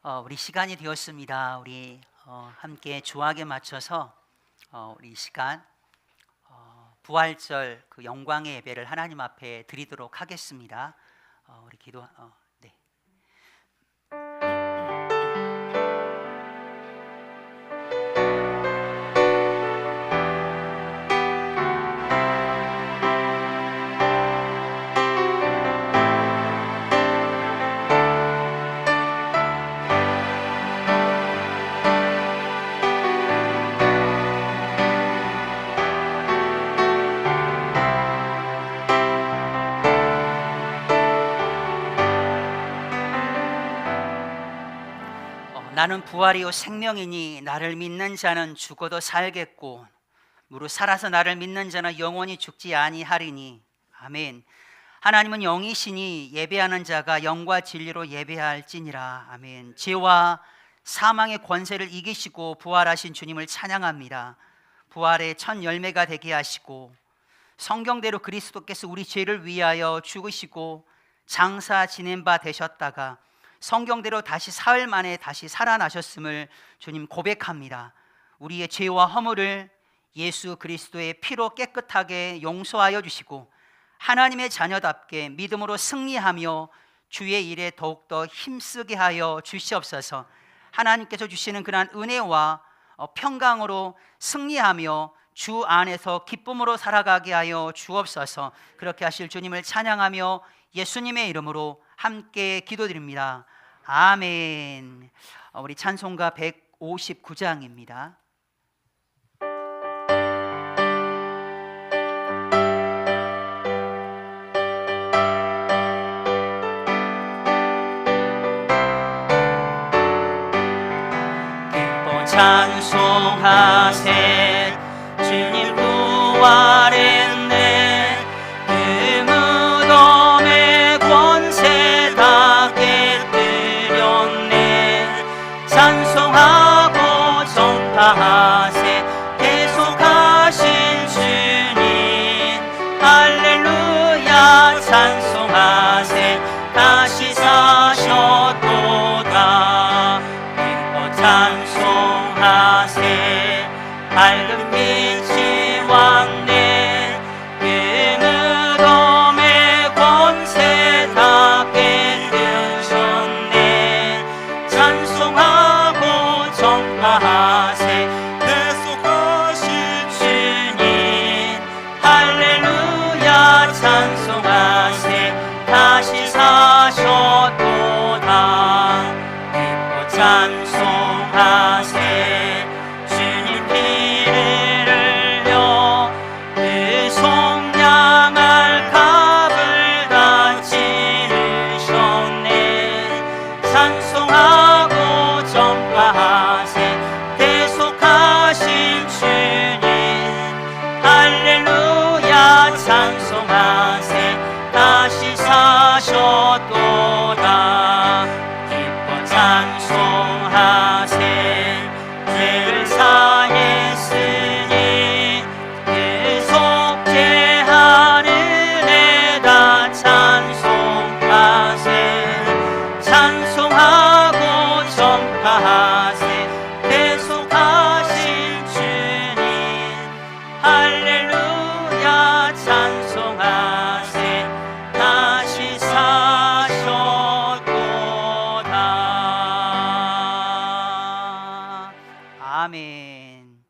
우리 시간이 되었습니다. 우리 함께 주악에 맞춰서 우리 시간 부활절 그 영광의 예배를 하나님 앞에 드리도록 하겠습니다. 우리 기도. 네. 나는 부활이요 생명이니 나를 믿는 자는 죽어도 살겠고 무릇 살아서 나를 믿는 자는 영원히 죽지 아니하리니. 아멘. 하나님은 영이시니 예배하는 자가 영과 진리로 예배할지니라. 아멘. 죄와 사망의 권세를 이기시고 부활하신 주님을 찬양합니다. 부활의 첫 열매가 되게 하시고 성경대로 그리스도께서 우리 죄를 위하여 죽으시고 장사 지낸 바 되셨다가 성경대로 다시 사흘 만에 다시 살아나셨음을 주님 고백합니다. 우리의 죄와 허물을 예수 그리스도의 피로 깨끗하게 용서하여 주시고 하나님의 자녀답게 믿음으로 승리하며 주의 일에 더욱더 힘쓰게 하여 주시옵소서. 하나님께서 주시는 그러한 은혜와 평강으로 승리하며 주 안에서 기쁨으로 살아가게 하여 주옵소서. 그렇게 하실 주님을 찬양하며 예수님의 이름으로 함께 기도드립니다. 아멘. 우리 찬송가 159장입니다. 기뻐 찬송하세 주님 부활했네. 그 무덤의 권세 다 깨뜨렸네. 찬송하고 전파하세 계속하신 주님. 할렐루야 찬송하세 다시 사셨도다. 기뻐 찬송하세 밝은 빛이 왔네. 그 무덤의 권세 다 깨뜨셨네. 찬송하고 전파하세 계속하신 주님. 할렐루야 찬송하세 다시 사셨도다. 기뻐 찬송하세 주님 피를 흘려 그 속량할 값을 다 치르셨네. 찬송하고 전파하세 계속하신 주님. 할렐루야 찬송하세 다시 사셨도다. 기뻐 찬송하세 죄를 사했으니 그 속죄하는 애다 찬송하세. 찬송하고 전파하세 계속하신 주님. 할렐루야 찬송하세 다시 사셨도다. 아멘.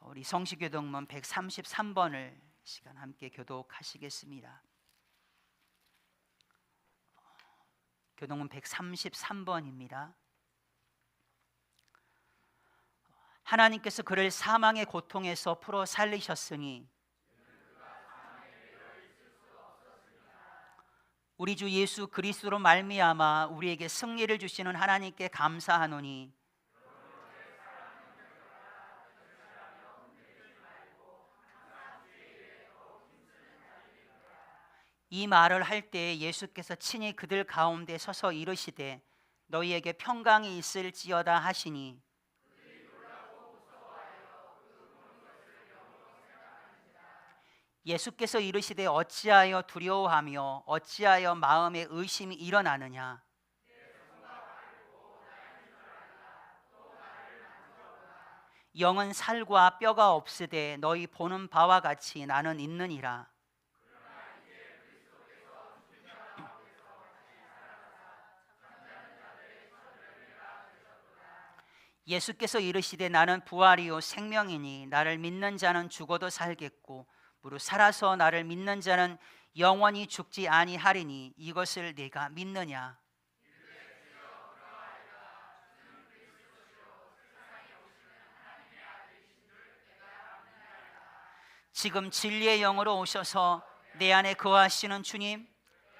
우리 성시교동문 133번을 시간 함께 교독하시겠습니다. 교동문 133번입니다. 하나님께서 그를 사망의 고통에서 풀어 살리셨으니 우리 주 예수 그리스도로 말미암아 우리에게 승리를 주시는 하나님께 감사하노니 이 말을 할 때 예수께서 친히 그들 가운데 서서 이르시되 너희에게 평강이 있을지어다 하시니 예수께서 이르시되 어찌하여 두려워하며 어찌하여 마음에 의심이 일어나느냐. 영은 살과 뼈가 없으되 너희 보는 바와 같이 나는 있느니라. 예수께서 이르시되 나는 부활이요 생명이니 나를 믿는 자는 죽어도 살겠고 무릇 살아서 나를 믿는 자는 영원히 죽지 아니하리니 이것을 네가 믿느냐? 지금 진리의 영으로 오셔서 내 안에 거하시는 주님,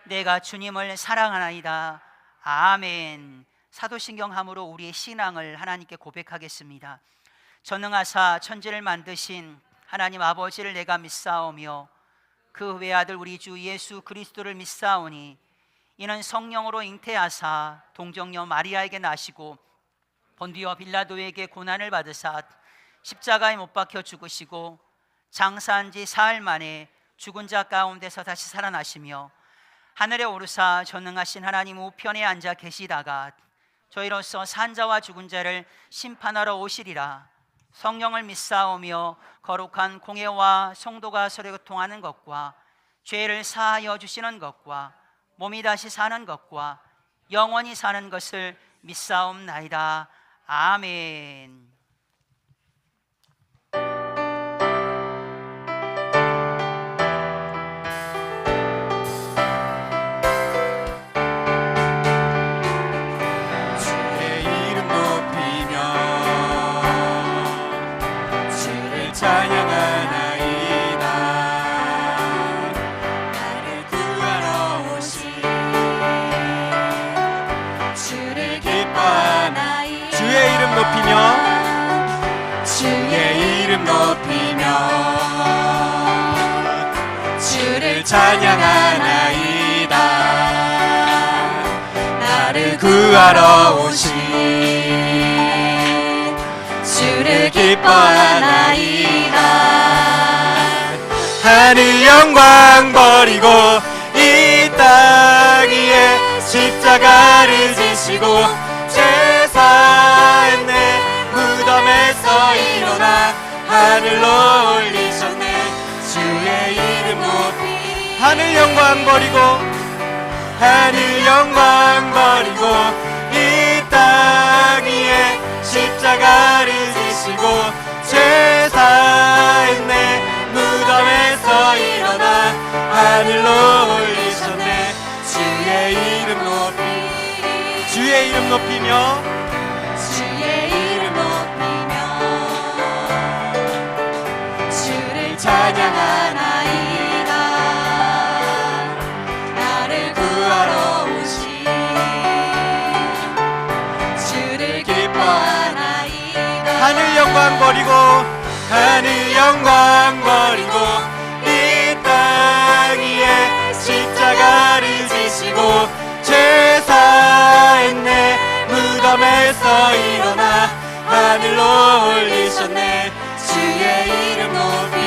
내가 주님을 사랑하나이다. 아멘. 사도신경함으로 우리의 신앙을 하나님께 고백하겠습니다. 전능하사 천지를 만드신 하나님 아버지를 내가 믿사오며 그 외아들 우리 주 예수 그리스도를 믿사오니 이는 성령으로 잉태하사 동정녀 마리아에게 나시고 본디오 빌라도에게 고난을 받으사 십자가에 못 박혀 죽으시고 장사한 지 사흘 만에 죽은 자 가운데서 다시 살아나시며 하늘에 오르사 전능하신 하나님 우편에 앉아 계시다가 저희로서 산자와 죽은 자를 심판하러 오시리라. 성령을 믿사오며 거룩한 공예와 성도가 서로 통하는 것과 죄를 사하여 주시는 것과 몸이 다시 사는 것과 영원히 사는 것을 믿사옵나이다. 아멘. 주의 이름 높이며 주를 찬양하나이다. 나를 구하러 오신 주를 기뻐하나이다. 하늘 영광 버리고 이 땅 위에 십자가를 지시고 죄사했네. 무덤에서 일어나 하늘로 올리셨네. 주의 이름 높이 하늘 영광 버리고 하늘 영광 버리고 이 땅 위에 십자가를 지시고 죄사했네. 무덤에서 일어나 하늘로 올리셨네. 주의 이름 높이 주의 이름 높이며 찬양하나이다. 나를 구하러 오신 주를 기뻐하나이다. 하늘 영광 버리고 하늘 영광 버리고 이 땅 위에 십자가를 지시고 죄사했네. 무덤에서 일어나 하늘로 올리셨네. 주의 이름 높이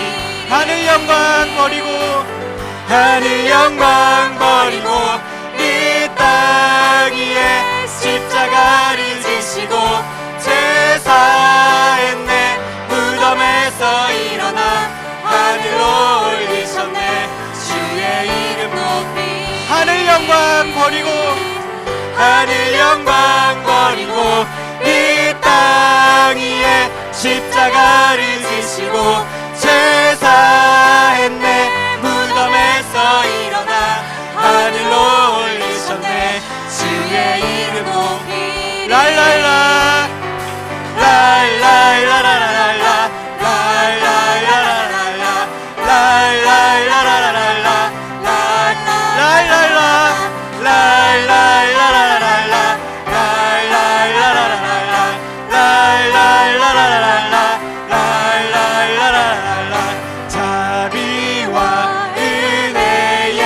하늘 영광 버리고 하늘 영광 버리고 이 땅 위에 십자가를 지시고 죄사했네. 무덤에서 일어나 하늘로 올리셨네. 주의 이름 높이 하늘 영광 버리고 하늘 영광 버리고 이 땅 위에 십자가를 지시고 죄사했네. 무덤에서 일어나 하늘로 올리셨네. 주의 이름 높이 랄랄라 랄랄라라라라 랄랄라라라라 랄랄라라라라 랄랄라 랄랄라라라라 랄랄라라라라 랄랄라라라라 랄랄라라라 자비와 은혜의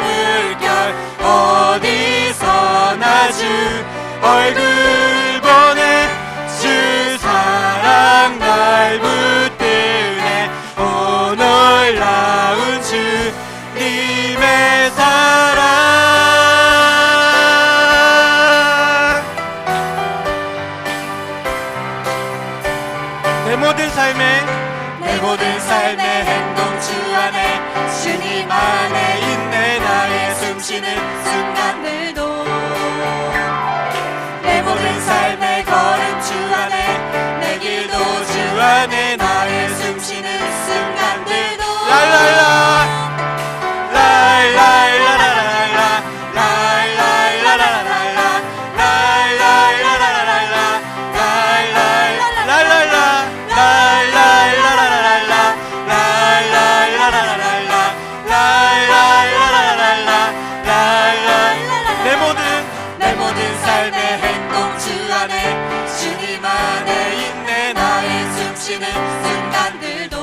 물결 어디서나 주 얼굴 보내. 주 사랑 날 붙드네. 오 놀라운 주님의 사랑. 내 내 모든 삶의 행동 주 안에 주님 안에 있네. 나의 숨쉬는 순간들도 내 모든 삶의 걸음 주 안에 내 길도 주 안에 나의 숨쉬는 순간들도 랄랄라 랄랄라라랄라 랄랄라라랄라 랄랄라라랄라 랄랄라라랄라 랄랄라라랄라 랄랄라라랄라 랄랄라라랄라 랄랄 내 모든 삶의 행동 주 안에 주님 안에 있네. 나의 숨쉬는 순간들도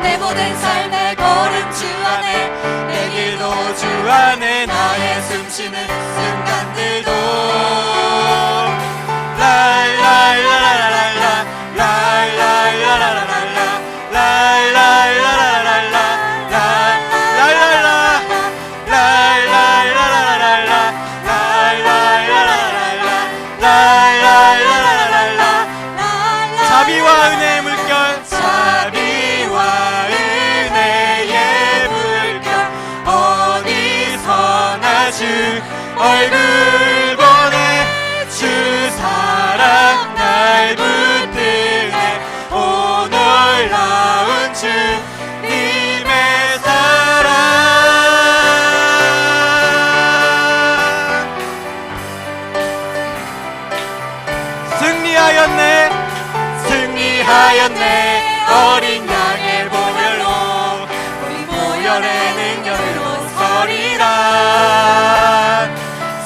내 모든 삶의 걸음 주 안에 내 길도 주 안에 나의 숨쉬는 순간들도 랄랄라라랄라 랄랄라라랄라 랄랄라라랄라 랄랄라 랄랄라라랄라 랄랄라라랄라 랄랄라라랄라 자비와 은혜의 물결 자비와 은혜의 물결 어디서나 주 얼굴 보내 주 사랑 날 붙드네. 오 놀라운 주님의 사랑 승리하였네 승리하였네. 어린 양의 보혈로 우리 보혈의 능력으로 서리라.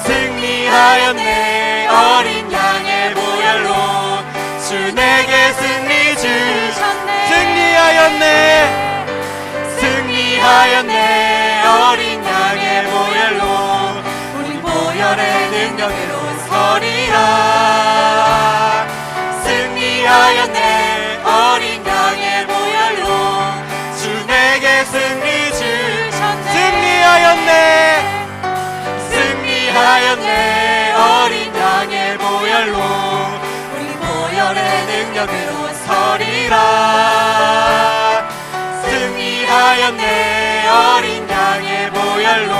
승리하였네 어린 양의 보혈로 주 내게 승리 주셨네. 승리하였네 승리하였네 어린 양의 보혈로 우리 보혈의 능력으로 서리라. 승리하였네 어린 양의 보혈로 주 내게 승리 주셨네. 승리하였네 승리하였네 어린 양의 보혈로 우리 보혈의 능력으로 서리라. 승리하였네 어린 양의 보혈로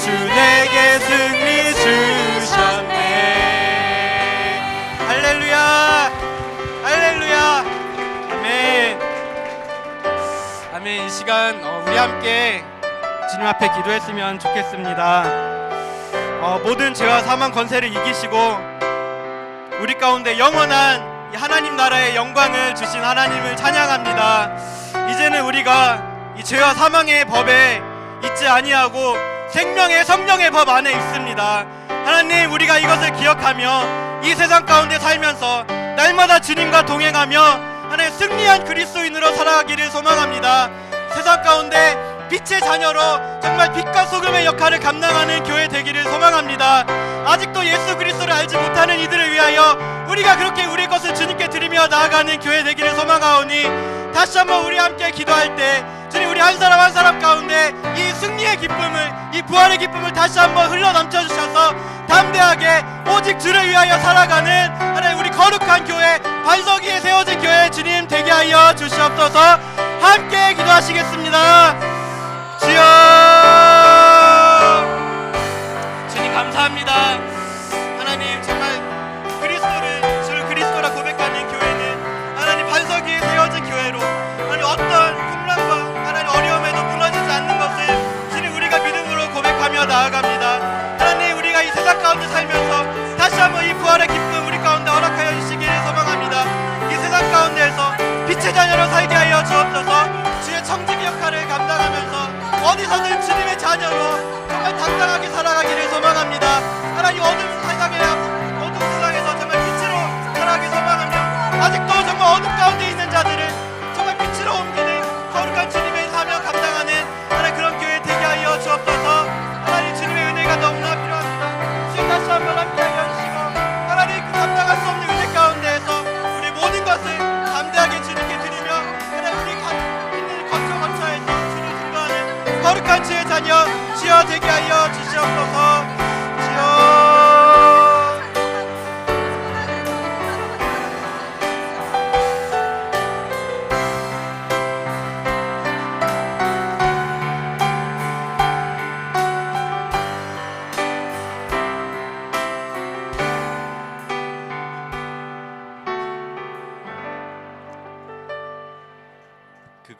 주 내게 승리 주셨네. 할렐루야 할렐루야 아멘 아멘. 이 시간 우리 함께 주님 앞에 기도했으면 좋겠습니다. 모든 죄와 사망 권세를 이기시고 우리 가운데 영원한 이 하나님 나라의 영광을 주신 하나님을 찬양합니다. 이제는 우리가 이 죄와 사망의 법에 있지 아니하고 생명의 성령의 법 안에 있습니다. 하나님, 우리가 이것을 기억하며 이 세상 가운데 살면서 날마다 주님과 동행하며 하나님 승리한 그리스도인으로 살아가기를 소망합니다. 세상 가운데 빛의 자녀로 정말 빛과 소금의 역할을 감당하는 교회 되기를 소망합니다. 아직도 예수 그리스도를 알지 못하는 이들을 위하여 우리가 그렇게 우리 것을 주님께 드리며 나아가는 교회 되기를 소망하오니, 다시 한번 우리 함께 기도할 때 주님, 우리 한 사람 한 사람 가운데 이 승리의 기쁨을, 이 부활의 기쁨을 다시 한번 흘러 넘쳐주셔서 담대하게 오직 주를 위하여 살아가는 하나님 우리 거룩한 교회, 반석 위에 세워진 교회 주님 되게 하여 주시옵소서. 함께 기도하시겠습니다. 주여, 주님 감사합니다. 하나님, 정말 그리스도를 주를 그리스도라 고백하는 교회는 하나님 반석 위에 세워진 교회로 하나님 어떤 풍랑과 하나님 어려움에도 무너지지 않는 것을 주님 우리가 믿음으로 고백하며 나아갑니다. 하나님, 우리가 이 세상 가운데 살면서 다시 한번 이 부활의 기쁨 우리 가운데 허락하여 주시기를 소망합니다. 이 세상 가운데에서 빛의 자녀로 살게 하여 주옵소서. 주의 청지기 역할을 감당하면서 어디서든 주님의 자녀로 정말 당당하게 살아가기를 소망합니다. 하나님, 어두운 세상에서 정말 빛으로 살아가기 소망하며 아직도 정말 어둠 가운데 있는 자들을 정말 빛으로 옮기는 거룩한 주님의 사명 감당하는 하나님 그런 교회 되게 하여 주옵소서. 하나님, 주님의 은혜가 너무나 필요합니다. 주님 다시 한번 함께 하여 주시고 하나님 그 감당할 수 없는 은혜 가운데에서 우리 모든 것을 담대하게 주님께 드리며 하나님 우리 있는 거처에서 주를 증거하는 거룩한 주의 자녀 주여 되게 하여 주시옵소서. 주여,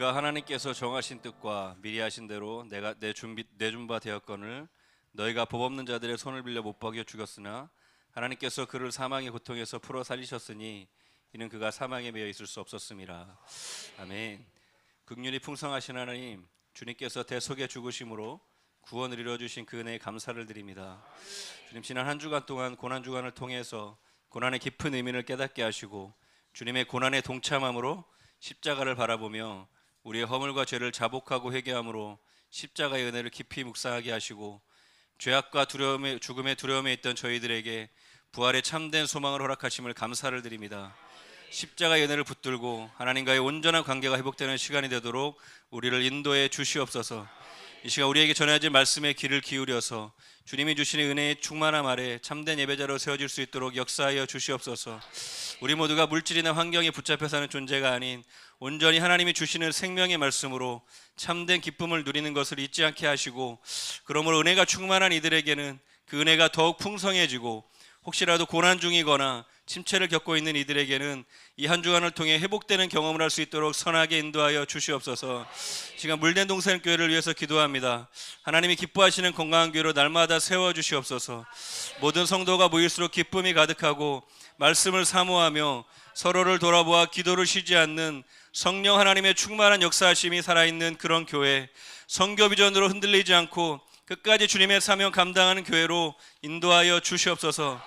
그가 하나님께서 정하신 뜻과 미리 하신 대로 내가 내준 바 되었거늘 너희가 법 없는 자들의 손을 빌려 못 박여 죽였으나 하나님께서 그를 사망의 고통에서 풀어 살리셨으니 이는 그가 사망에 매여 있을 수 없었음이라. 아멘. 긍휼이 풍성하신 하나님, 주님께서 대속의 죽으심으로 구원을 이루어주신 그 은혜에 감사를 드립니다. 주님, 지난 한 주간 동안 고난 주간을 통해서 고난의 깊은 의미를 깨닫게 하시고 주님의 고난에 동참함으로 십자가를 바라보며 우리의 허물과 죄를 자복하고 회개함으로 십자가의 은혜를 깊이 묵상하게 하시고 죄악과 죽음의 두려움에 있던 저희들에게 부활의 참된 소망을 허락하심을 감사를 드립니다. 십자가의 은혜를 붙들고 하나님과의 온전한 관계가 회복되는 시간이 되도록 우리를 인도해 주시옵소서. 이 시간 우리에게 전해질 말씀에 귀를 기울여서 주님이 주시는 은혜의 충만함 아래 참된 예배자로 세워질 수 있도록 역사하여 주시옵소서. 우리 모두가 물질이나 환경에 붙잡혀 사는 존재가 아닌 온전히 하나님이 주시는 생명의 말씀으로 참된 기쁨을 누리는 것을 잊지 않게 하시고, 그러므로 은혜가 충만한 이들에게는 그 은혜가 더욱 풍성해지고, 혹시라도 고난 중이거나 침체를 겪고 있는 이들에게는 이 한 주간을 통해 회복되는 경험을 할 수 있도록 선하게 인도하여 주시옵소서. 지금 물된 동산 교회를 위해서 기도합니다. 하나님이 기뻐하시는 건강한 교회로 날마다 세워주시옵소서. 모든 성도가 모일수록 기쁨이 가득하고 말씀을 사모하며 서로를 돌아보아 기도를 쉬지 않는 성령 하나님의 충만한 역사하심이 살아있는 그런 교회, 성교 비전으로 흔들리지 않고 끝까지 주님의 사명 감당하는 교회로 인도하여 주시옵소서.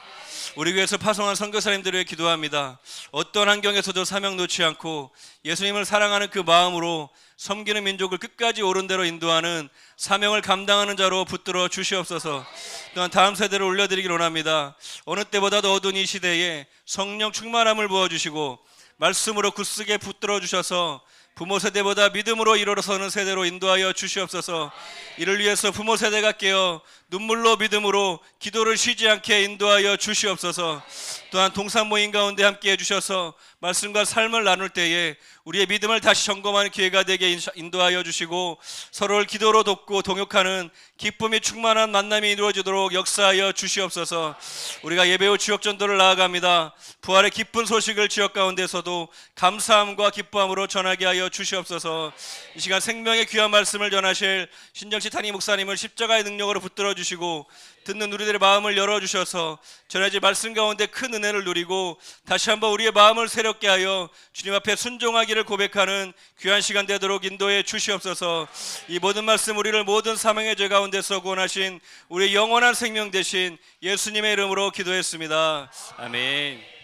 우리 교회에서 파송한 선교사님들을 위해 기도합니다. 어떤 환경에서도 사명 놓지 않고 예수님을 사랑하는 그 마음으로 섬기는 민족을 끝까지 옳은 대로 인도하는 사명을 감당하는 자로 붙들어 주시옵소서. 또한 다음 세대를 올려드리길 원합니다. 어느 때보다도 어두운 이 시대에 성령 충만함을 부어주시고 말씀으로 굳세게 붙들어 주셔서 부모 세대보다 믿음으로 일어서는 세대로 인도하여 주시옵소서. 이를 위해서 부모 세대가 깨어 눈물로 믿음으로 기도를 쉬지 않게 인도하여 주시옵소서. 또한 동산 모임 가운데 함께 해주셔서 말씀과 삶을 나눌 때에 우리의 믿음을 다시 점검하는 기회가 되게 인도하여 주시고 서로를 기도로 돕고 동역하는 기쁨이 충만한 만남이 이루어지도록 역사하여 주시옵소서. 우리가 예배 후 지역 전도를 나아갑니다. 부활의 기쁜 소식을 지역 가운데서도 감사함과 기뻐함으로 전하게 하여 주시옵소서. 이 시간 생명의 귀한 말씀을 전하실 신정치 탄희 목사님을 십자가의 능력으로 붙들어 주시고 듣는 우리들의 마음을 열어주셔서 전해질 말씀 가운데 큰 은혜를 누리고 다시 한번 우리의 마음을 새롭게 하여 주님 앞에 순종하기를 고백하는 귀한 시간 되도록 인도해 주시옵소서. 이 모든 말씀 우리를 모든 사명의 죄 가운데서 구원하신 우리 영원한 생명 되신 예수님의 이름으로 기도했습니다. 아멘.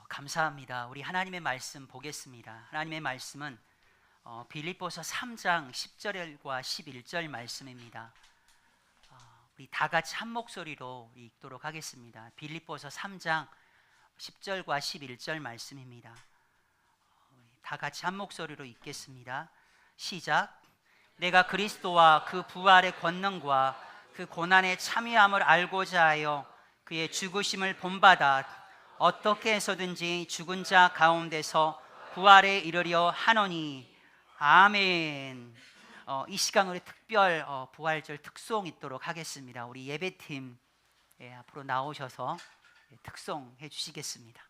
감사합니다. 우리 하나님의 말씀 보겠습니다. 하나님의 말씀은 빌립보서 3장 10절과 11절 말씀입니다. 우리 다 같이 한 목소리로 읽도록 하겠습니다. 빌립보서 3장 10절과 11절 말씀입니다. 다 같이 한 목소리로 읽겠습니다. 시작. 내가 그리스도와 그 부활의 권능과 그 고난의 참여함을 알고자 하여 그의 죽으심을 본받아 어떻게 해서든지 죽은 자 가운데서 부활에 이르려 하노니. 아멘. 이 시간 우리 특별 부활절 특송 있도록 하겠습니다. 우리 예배팀 앞으로 나오셔서 특송해 주시겠습니다.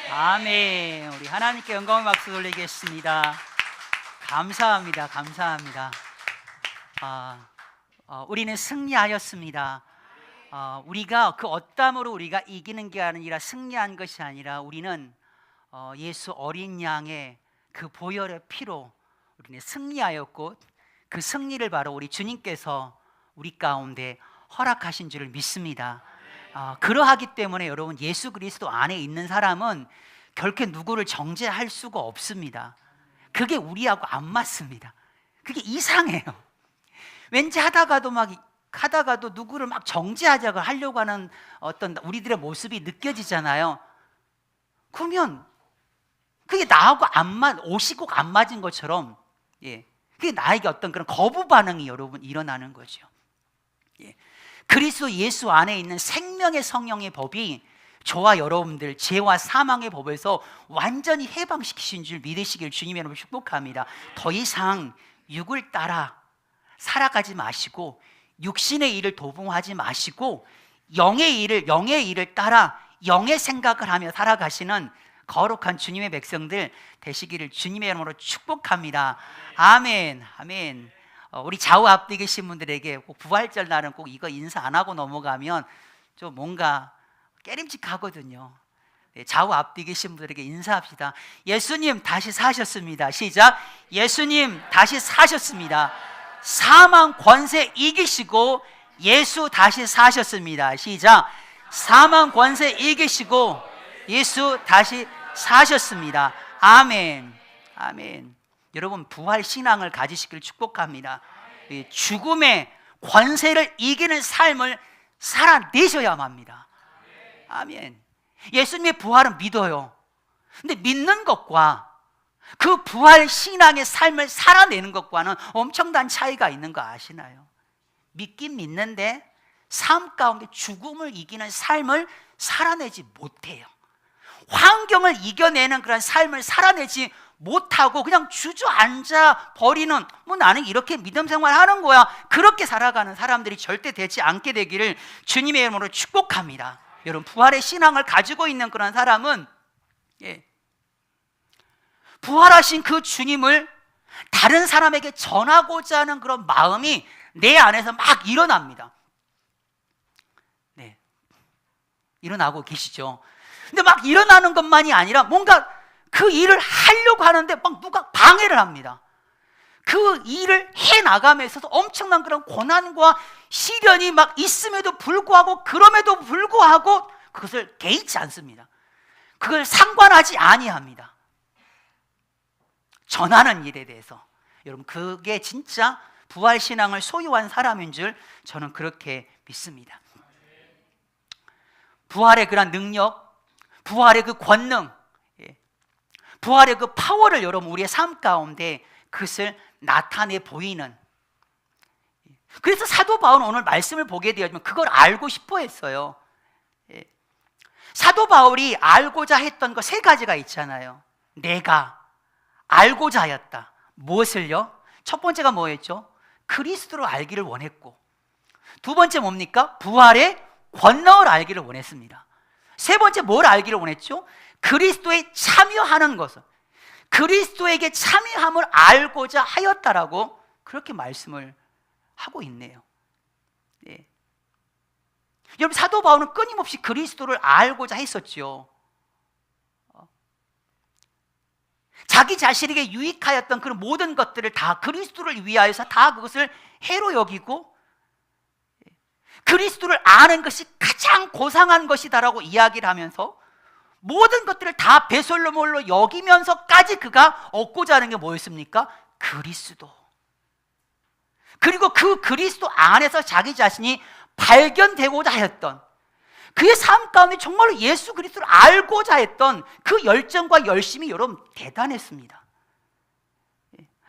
아멘. 우리 하나님께 영광의 박수 돌리겠습니다. 감사합니다. 감사합니다. 우리는 승리하였습니다. 우리가 그 어떠함으로 우리가 이기는 게 아니라 승리한 것이 아니라 우리는 예수 어린 양의 그 보혈의 피로 우리는 승리하였고, 그 승리를 바로 우리 주님께서 우리 가운데 허락하신 줄을 믿습니다. 그러하기 때문에 여러분, 예수 그리스도 안에 있는 사람은 결코 누구를 정죄할 수가 없습니다. 그게 우리하고 안 맞습니다. 그게 이상해요. 왠지 하다가도 누구를 막 정죄하자고 하려고 하는 어떤 우리들의 모습이 느껴지잖아요. 그러면 그게 나하고 옷이 꼭 안 맞은 것처럼, 그게 나에게 어떤 그런 거부 반응이 여러분 일어나는 거죠. 그리스도 예수 안에 있는 생명의 성령의 법이 저와 여러분들 죄와 사망의 법에서 완전히 해방시키신 줄 믿으시길 주님의 이름으로 축복합니다. 더 이상 육을 따라 살아가지 마시고, 육신의 일을 도봉하지 마시고, 영의 일을 따라 영의 생각을 하며 살아가시는 거룩한 주님의 백성들 되시기를 주님의 이름으로 축복합니다. 아멘. 아멘. 우리 좌우 앞뒤 계신 분들에게 꼭 부활절 날은 꼭 이거 인사 안 하고 넘어가면 좀 뭔가 깨림직하거든요. 좌우 앞뒤 계신 분들에게 인사합시다. 예수님 다시 사셨습니다. 시작. 예수님 다시 사셨습니다. 사망 권세 이기시고 예수 다시 사셨습니다. 시작. 사망 권세 이기시고 예수 다시 사셨습니다. 아멘. 아멘. 여러분, 부활 신앙을 가지시길 축복합니다. 죽음의 권세를 이기는 삶을 살아내셔야만 합니다. 아멘. 예수님의 부활은 믿어요. 근데 믿는 것과 그 부활 신앙의 삶을 살아내는 것과는 엄청난 차이가 있는 거 아시나요? 믿긴 믿는데 삶 가운데 죽음을 이기는 삶을 살아내지 못해요. 환경을 이겨내는 그런 삶을 살아내지 못하고 그냥 주저앉아 버리는, 나는 이렇게 믿음 생활하는 거야, 그렇게 살아가는 사람들이 절대 되지 않게 되기를 주님의 이름으로 축복합니다. 여러분, 부활의 신앙을 가지고 있는 그런 사람은 부활하신 그 주님을 다른 사람에게 전하고자 하는 그런 마음이 내 안에서 막 일어납니다. 일어나고 계시죠? 근데 막 일어나는 것만이 아니라 뭔가 그 일을 하려고 하는데 막 누가 방해를 합니다. 그 일을 해나감에 있어서 엄청난 그런 고난과 시련이 막 있음에도 불구하고, 그럼에도 불구하고 그것을 개의치 않습니다. 그걸 상관하지 아니합니다. 전하는 일에 대해서. 여러분, 그게 진짜 부활신앙을 소유한 사람인 줄 저는 그렇게 믿습니다. 부활의 그런 능력, 부활의 그 권능, 부활의 그 파워를 여러분 우리의 삶 가운데 그것을 나타내 보이는, 그래서 사도 바울은 오늘 말씀을 보게 되었지만 그걸 알고 싶어 했어요. 사도 바울이 알고자 했던 거 세 가지가 있잖아요. 내가 알고자 하였다. 무엇을요? 첫 번째가 뭐였죠? 그리스도를 알기를 원했고, 두 번째 뭡니까? 부활의 권능을 알기를 원했습니다. 세 번째 뭘 알기를 원했죠? 그리스도에 참여하는 것을, 그리스도에게 참여함을 알고자 하였다라고 그렇게 말씀을 하고 있네요. 여러분, 사도 바울은 끊임없이 그리스도를 알고자 했었죠. 자기 자신에게 유익하였던 그런 모든 것들을 다 그리스도를 위하여서 다 그것을 해로 여기고, 그리스도를 아는 것이 가장 고상한 것이다라고 이야기를 하면서 모든 것들을 다 배설물로 여기면서까지 그가 얻고자 하는 게 뭐였습니까? 그리스도. 그리고 그 그리스도 안에서 자기 자신이 발견되고자 하였던, 그의 삶 가운데 정말로 예수 그리스도를 알고자 했던 그 열정과 열심이 여러분 대단했습니다.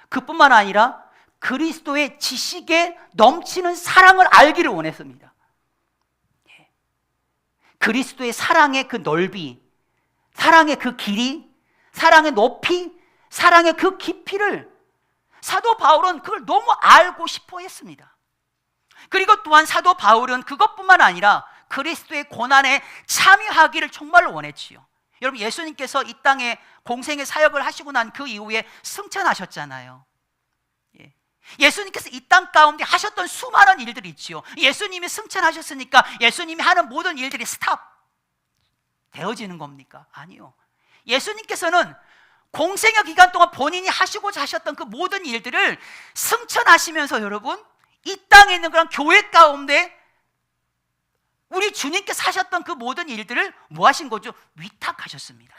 그뿐만 아니라 그리스도의 지식에 넘치는 사랑을 알기를 원했습니다. 그리스도의 사랑의 그 넓이, 사랑의 그 길이, 사랑의 높이, 사랑의 그 깊이를 사도 바울은 그걸 너무 알고 싶어 했습니다. 그리고 또한 사도 바울은 그것뿐만 아니라 그리스도의 고난에 참여하기를 정말로 원했지요. 여러분, 예수님께서 이 땅에 공생의 사역을 하시고 난 그 이후에 승천하셨잖아요. 예수님께서 이 땅 가운데 하셨던 수많은 일들이 있지요. 예수님이 승천하셨으니까 예수님이 하는 모든 일들이 스탑 되어지는 겁니까? 아니요. 예수님께서는 공생의 기간 동안 본인이 하시고자 하셨던 그 모든 일들을 승천하시면서 여러분, 이 땅에 있는 그런 교회 가운데 우리 주님께서 하셨던 그 모든 일들을 뭐 하신 거죠? 위탁하셨습니다.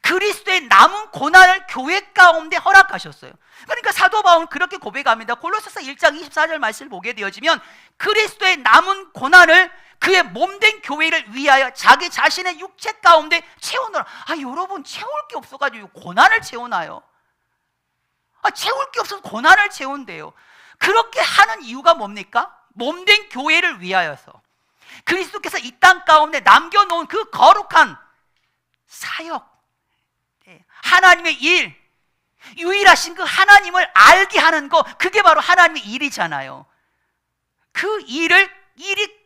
그리스도의 남은 고난을 교회 가운데 허락하셨어요. 그러니까 사도 바울은 그렇게 고백합니다. 골로새서 1장 24절 말씀을 보게 되어지면 그리스도의 남은 고난을 그의 몸된 교회를 위하여 자기 자신의 육체 가운데 채우노라. 여러분, 채울 게 없어가지고 고난을 채우나요? 채울 게 없어서 고난을 채운대요. 그렇게 하는 이유가 뭡니까? 몸된 교회를 위하여서 그리스도께서 이 땅 가운데 남겨놓은 그 거룩한 사역, 하나님의 일, 유일하신 그 하나님을 알게 하는 거, 그게 바로 하나님의 일이잖아요. 그 일이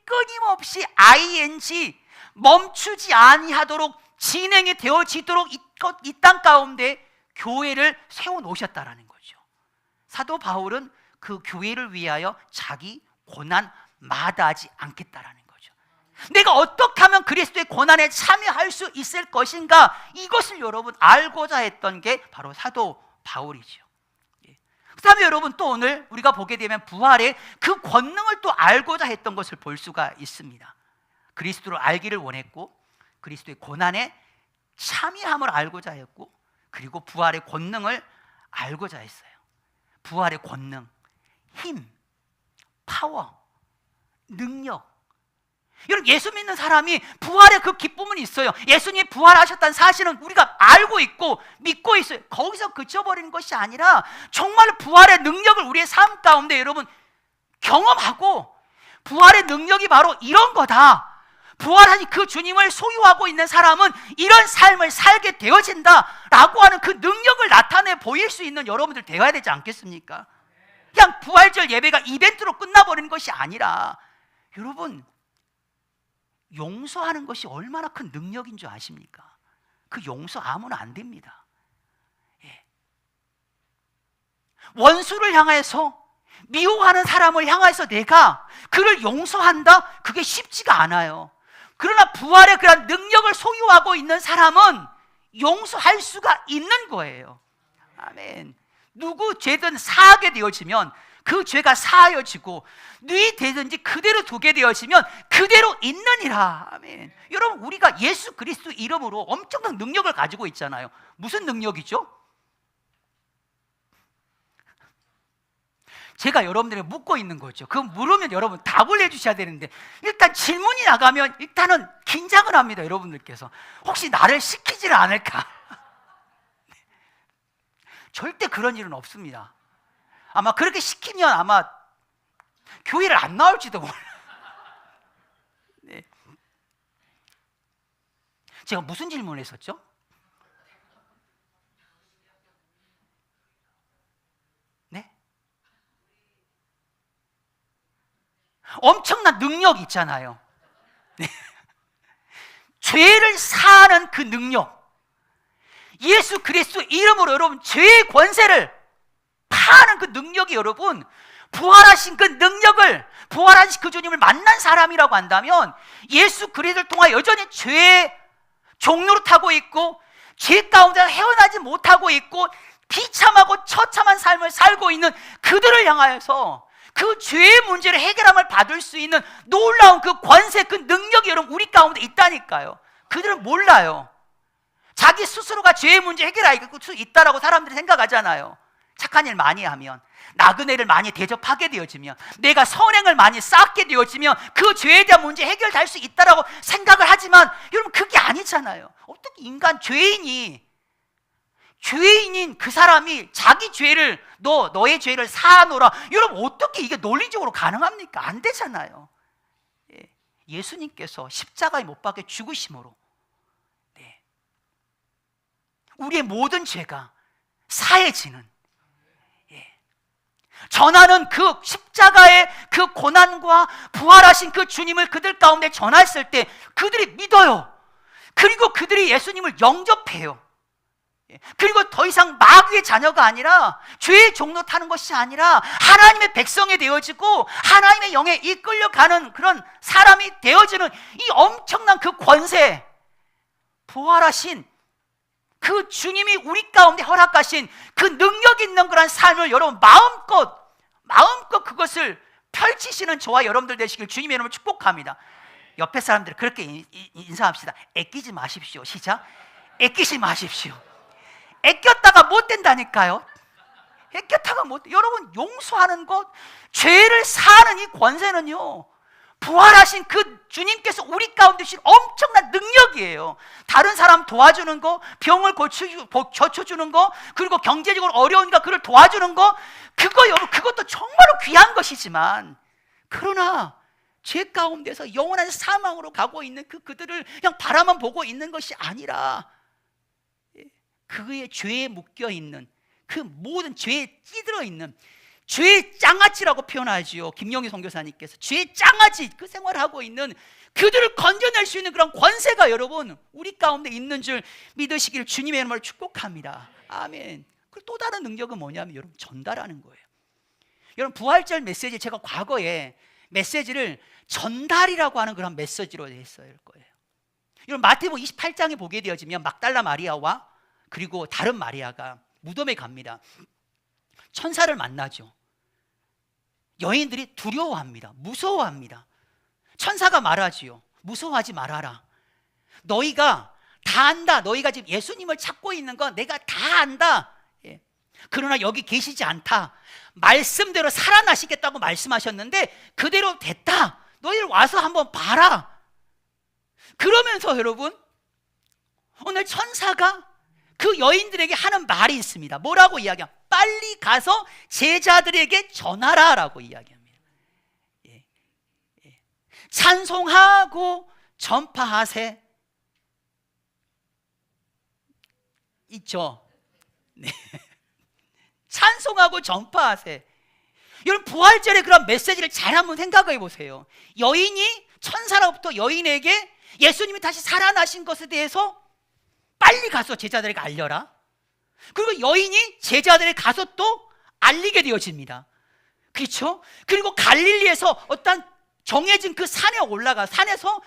끊임없이 ing 멈추지 아니하도록 진행이 되어지도록 이 땅 가운데 교회를 세워놓으셨다라는 거죠. 사도 바울은 그 교회를 위하여 자기 고난 마다하지 않겠다라는 거죠. 내가 어떻게 하면 그리스도의 고난에 참여할 수 있을 것인가, 이것을 여러분 알고자 했던 게 바로 사도 바울이죠. 그 다음에 여러분, 또 오늘 우리가 보게 되면 부활의 그 권능을 또 알고자 했던 것을 볼 수가 있습니다. 그리스도를 알기를 원했고, 그리스도의 고난에 참여함을 알고자 했고, 그리고 부활의 권능을 알고자 했어요. 부활의 권능, 힘, 파워, 능력. 여러분, 예수 믿는 사람이 부활의 그 기쁨은 있어요. 예수님이 부활하셨다는 사실은 우리가 알고 있고 믿고 있어요. 거기서 그쳐버리는 것이 아니라 정말 부활의 능력을 우리의 삶 가운데 여러분 경험하고, 부활의 능력이 바로 이런 거다, 부활하신 그 주님을 소유하고 있는 사람은 이런 삶을 살게 되어진다라고 하는 그 능력을 나타내 보일 수 있는 여러분들 되어야 되지 않겠습니까? 그냥 부활절 예배가 이벤트로 끝나버리는 것이 아니라, 여러분, 용서하는 것이 얼마나 큰 능력인 줄 아십니까? 그 용서 아무나 안 됩니다. 원수를 향해서, 미워하는 사람을 향해서 내가 그를 용서한다? 그게 쉽지가 않아요. 그러나 부활의 그런 능력을 소유하고 있는 사람은 용서할 수가 있는 거예요. 아멘. 누구 죄든 사하게 되어지면 그 죄가 사하여지고, 누이 되든지 그대로 두게 되어지면 그대로 있느니라. 아멘. 여러분, 우리가 예수 그리스도 이름으로 엄청난 능력을 가지고 있잖아요. 무슨 능력이죠? 제가 여러분들에게 묻고 있는 거죠. 그 물으면 여러분 답을 해주셔야 되는데, 일단 질문이 나가면 일단은 긴장을 합니다. 여러분들께서 혹시 나를 시키지를 않을까? 절대 그런 일은 없습니다. 아마 그렇게 시키면 아마 교회를 안 나올지도 몰라요. 네. 제가 무슨 질문을 했었죠? 네? 엄청난 능력이 있잖아요. 네. 죄를 사하는 그 능력, 예수 그리스도 이름으로 여러분 죄의 권세를 파는 그 능력이, 여러분 부활하신 그 능력을, 부활하신 그 주님을 만난 사람이라고 한다면 예수 그리스도를 통해 여전히 죄의 종로를 타고 있고, 죄 가운데 헤어나지 못하고 있고, 비참하고 처참한 삶을 살고 있는 그들을 향하여서 그 죄의 문제를 해결함을 받을 수 있는 놀라운 그 권세, 그 능력이 여러분 우리 가운데 있다니까요. 그들은 몰라요. 자기 스스로가 죄의 문제 해결할 수 있다라고 사람들이 생각하잖아요. 착한 일 많이 하면, 나그네를 많이 대접하게 되어지면, 내가 선행을 많이 쌓게 되어지면 그 죄에 대한 문제 해결될 수 있다라고 생각을 하지만, 여러분 그게 아니잖아요. 어떻게 인간 죄인인 그 사람이 자기 죄를, 너의 죄를 사하노라, 여러분 어떻게 이게 논리적으로 가능합니까? 안 되잖아요. 예수님께서 십자가에 못 박혀 죽으심으로 우리의 모든 죄가 사해지는, 전하는 그 십자가의 그 고난과 부활하신 그 주님을 그들 가운데 전했을 때 그들이 믿어요. 그리고 그들이 예수님을 영접해요. 그리고 더 이상 마귀의 자녀가 아니라 죄의 종로 타는 것이 아니라 하나님의 백성이 되어지고 하나님의 영에 이끌려가는 그런 사람이 되어지는 이 엄청난 그 권세, 부활하신 그 주님이 우리 가운데 허락하신 그 능력 있는 그런 삶을 여러분 마음껏 그것을 펼치시는 저와 여러분들 되시길 주님의 이름으로 축복합니다. 옆에 사람들 그렇게 인사합시다. 애끼지 마십시오. 시작. 애끼지 마십시오. 애꼈다가 못 된다니까요. 애꼈다가 못 돼. 여러분, 용서하는 것, 죄를 사하는 이 권세는요, 부활하신 그 주님께서 우리 가운데 주신 엄청난 능력이에요. 다른 사람 도와주는 거, 병을 고쳐주는 거, 그리고 경제적으로 어려우니까 그를 도와주는 거, 여러분, 그것도 정말로 귀한 것이지만, 그러나 죄 가운데서 영원한 사망으로 가고 있는 그들을 그냥 바라만 보고 있는 것이 아니라 그의 죄에 묶여있는 그 모든 죄에 찌들어 있는 죄의 장아찌라고 표현하지요. 김영희 선교사님께서 죄의 장아찌 그 생활하고 있는 그들을 건져낼 수 있는 그런 권세가 여러분 우리 가운데 있는 줄 믿으시길 주님의 이름으로 축복합니다. 아멘. 그리고 또 다른 능력은 뭐냐면 여러분 전달하는 거예요. 여러분 부활절 메시지 제가 과거에 메시지를 전달이라고 하는 그런 메시지로 했어요. 여러분 마태복음 28장에 보게 되어지면 막달라 마리아와 그리고 다른 마리아가 무덤에 갑니다. 천사를 만나죠. 여인들이 두려워합니다. 무서워합니다. 천사가 말하지요. 무서워하지 말아라. 너희가 다 안다. 너희가 지금 예수님을 찾고 있는 건 내가 다 안다. 그러나 여기 계시지 않다. 말씀대로 살아나시겠다고 말씀하셨는데 그대로 됐다. 너희들 와서 한번 봐라. 그러면서 여러분 오늘 천사가 그 여인들에게 하는 말이 있습니다. 뭐라고 이야기합니까? 빨리 가서 제자들에게 전하라 라고 이야기합니다. 찬송하고 전파하세. 있죠? 네. 찬송하고 전파하세. 여러분 부활절에 그런 메시지를 잘 한번 생각해 보세요. 여인이 천사로부터 여인에게 예수님이 다시 살아나신 것에 대해서 빨리 가서 제자들에게 알려라. 그리고 여인이 제자들에게 가서 또 알리게 되어집니다. 그렇죠? 그리고 갈릴리에서 어떤 정해진 그 산에 올라가 산에서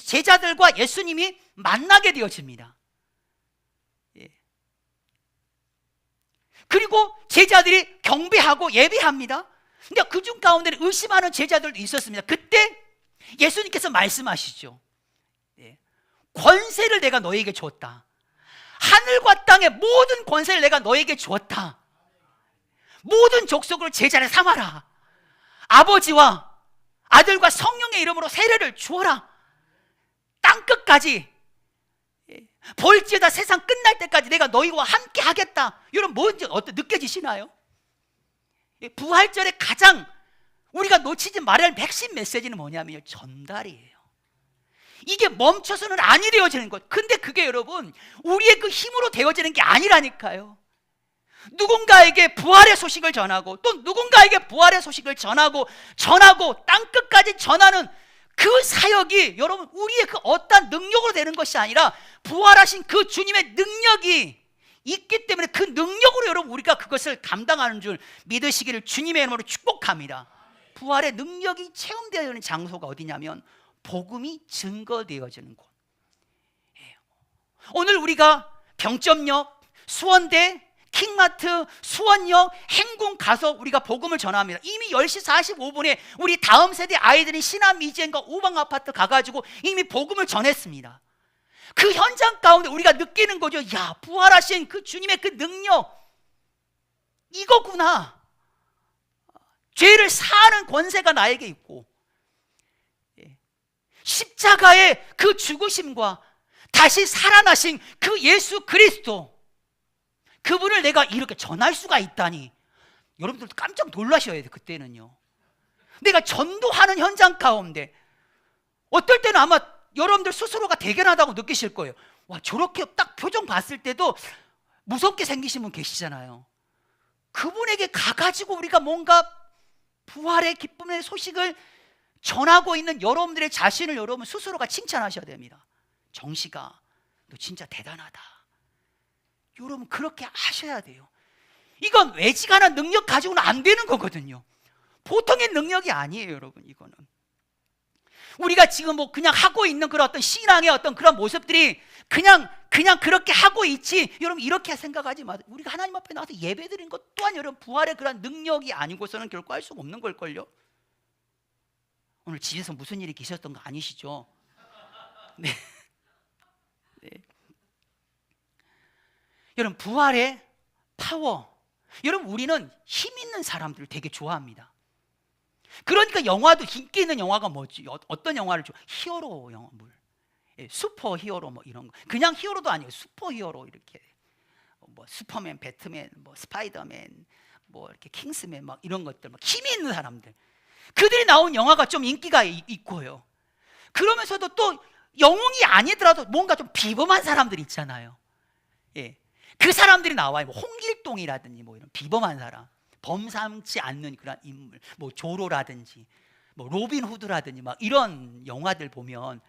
제자들과 예수님이 만나게 되어집니다. 그리고 제자들이 경배하고 예배합니다. 근데 그중 가운데는 의심하는 제자들도 있었습니다. 그때 예수님께서 말씀하시죠. 권세를 내가 너에게 줬다. 하늘과 땅의 모든 권세를 내가 너에게 주었다. 모든 족속을 제자를 삼아라. 아버지와 아들과 성령의 이름으로 세례를 주어라. 땅끝까지 볼지어다 세상 끝날 때까지 내가 너희와 함께 하겠다. 여러분 뭔지 느껴지시나요? 부활절에 가장 우리가 놓치지 말아야 할 핵심 메시지는 뭐냐면요, 전달이에요. 이게 멈춰서는 아니 되어지는 것. 근데 그게 여러분 우리의 그 힘으로 되어지는 게 아니라니까요. 누군가에게 부활의 소식을 전하고 또 누군가에게 부활의 소식을 전하고 땅끝까지 전하는 그 사역이 여러분 우리의 그 어떤 능력으로 되는 것이 아니라 부활하신 그 주님의 능력이 있기 때문에 그 능력으로 여러분 우리가 그것을 감당하는 줄 믿으시기를 주님의 이름으로 축복합니다. 부활의 능력이 체험되어야 하는 장소가 어디냐면 복음이 증거되어지는 곳. 오늘 우리가 병점역, 수원대, 킹마트, 수원역, 행궁 가서 우리가 복음을 전합니다. 이미 10시 45분에 우리 다음 세대 아이들이 신암 이젠과 우방아파트 가가지고 이미 복음을 전했습니다. 그 현장 가운데 우리가 느끼는 거죠. 야, 부활하신 그 주님의 그 능력 이거구나. 죄를 사하는 권세가 나에게 있고 십자가의 그 죽으심과 다시 살아나신 그 예수 그리스도 그분을 내가 이렇게 전할 수가 있다니 여러분들도 깜짝 놀라셔야 돼요. 그때는요 내가 전도하는 현장 가운데 어떨 때는 아마 여러분들 스스로가 대견하다고 느끼실 거예요. 와, 저렇게 딱 표정 봤을 때도 무섭게 생기신 분 계시잖아요. 그분에게 가가지고 우리가 뭔가 부활의 기쁨의 소식을 전하고 있는 여러분들의 자신을 여러분 스스로가 칭찬하셔야 됩니다. 정씨가 너 진짜 대단하다. 여러분 그렇게 하셔야 돼요. 이건 외지간한 능력 가지고는 안 되는 거거든요. 보통의 능력이 아니에요, 여러분. 이거는 우리가 지금 뭐 그냥 하고 있는 그런 어떤 신앙의 어떤 그런 모습들이 그냥 그렇게 하고 있지. 여러분 이렇게 생각하지 마세요. 우리가 하나님 앞에 나와서 예배드린 것 또한 여러분 부활의 그런 능력이 아니고서는 결코 할 수가 없는 걸걸요. 오늘 집에서 무슨 일이 계셨던 거 아니시죠? 네. 네. 여러분 부활의 파워. 여러분 우리는 힘 있는 사람들을 되게 좋아합니다. 그러니까 영화도 인기 있는 영화가 뭐지? 어떤 영화를 좋아? 히어로 영화물, 슈퍼 히어로 뭐 이런 거. 그냥 히어로도 아니에요. 슈퍼 히어로 이렇게 뭐 슈퍼맨, 배트맨, 뭐 스파이더맨, 뭐 이렇게 킹스맨 막 이런 것들, 막 힘이 있는 사람들. 그들이 나온 영화가 좀 인기가 있고요. 그러면서도 또 영웅이 아니더라도 뭔가 좀 비범한 사람들 있잖아요. 예, 그 사람들이 나와요. 뭐 홍길동이라든지 뭐 이런 비범한 사람. 범상치 않는 그런 인물, 뭐 조로라든지, 뭐 로빈 후드라든지 막 이런 영화들 보면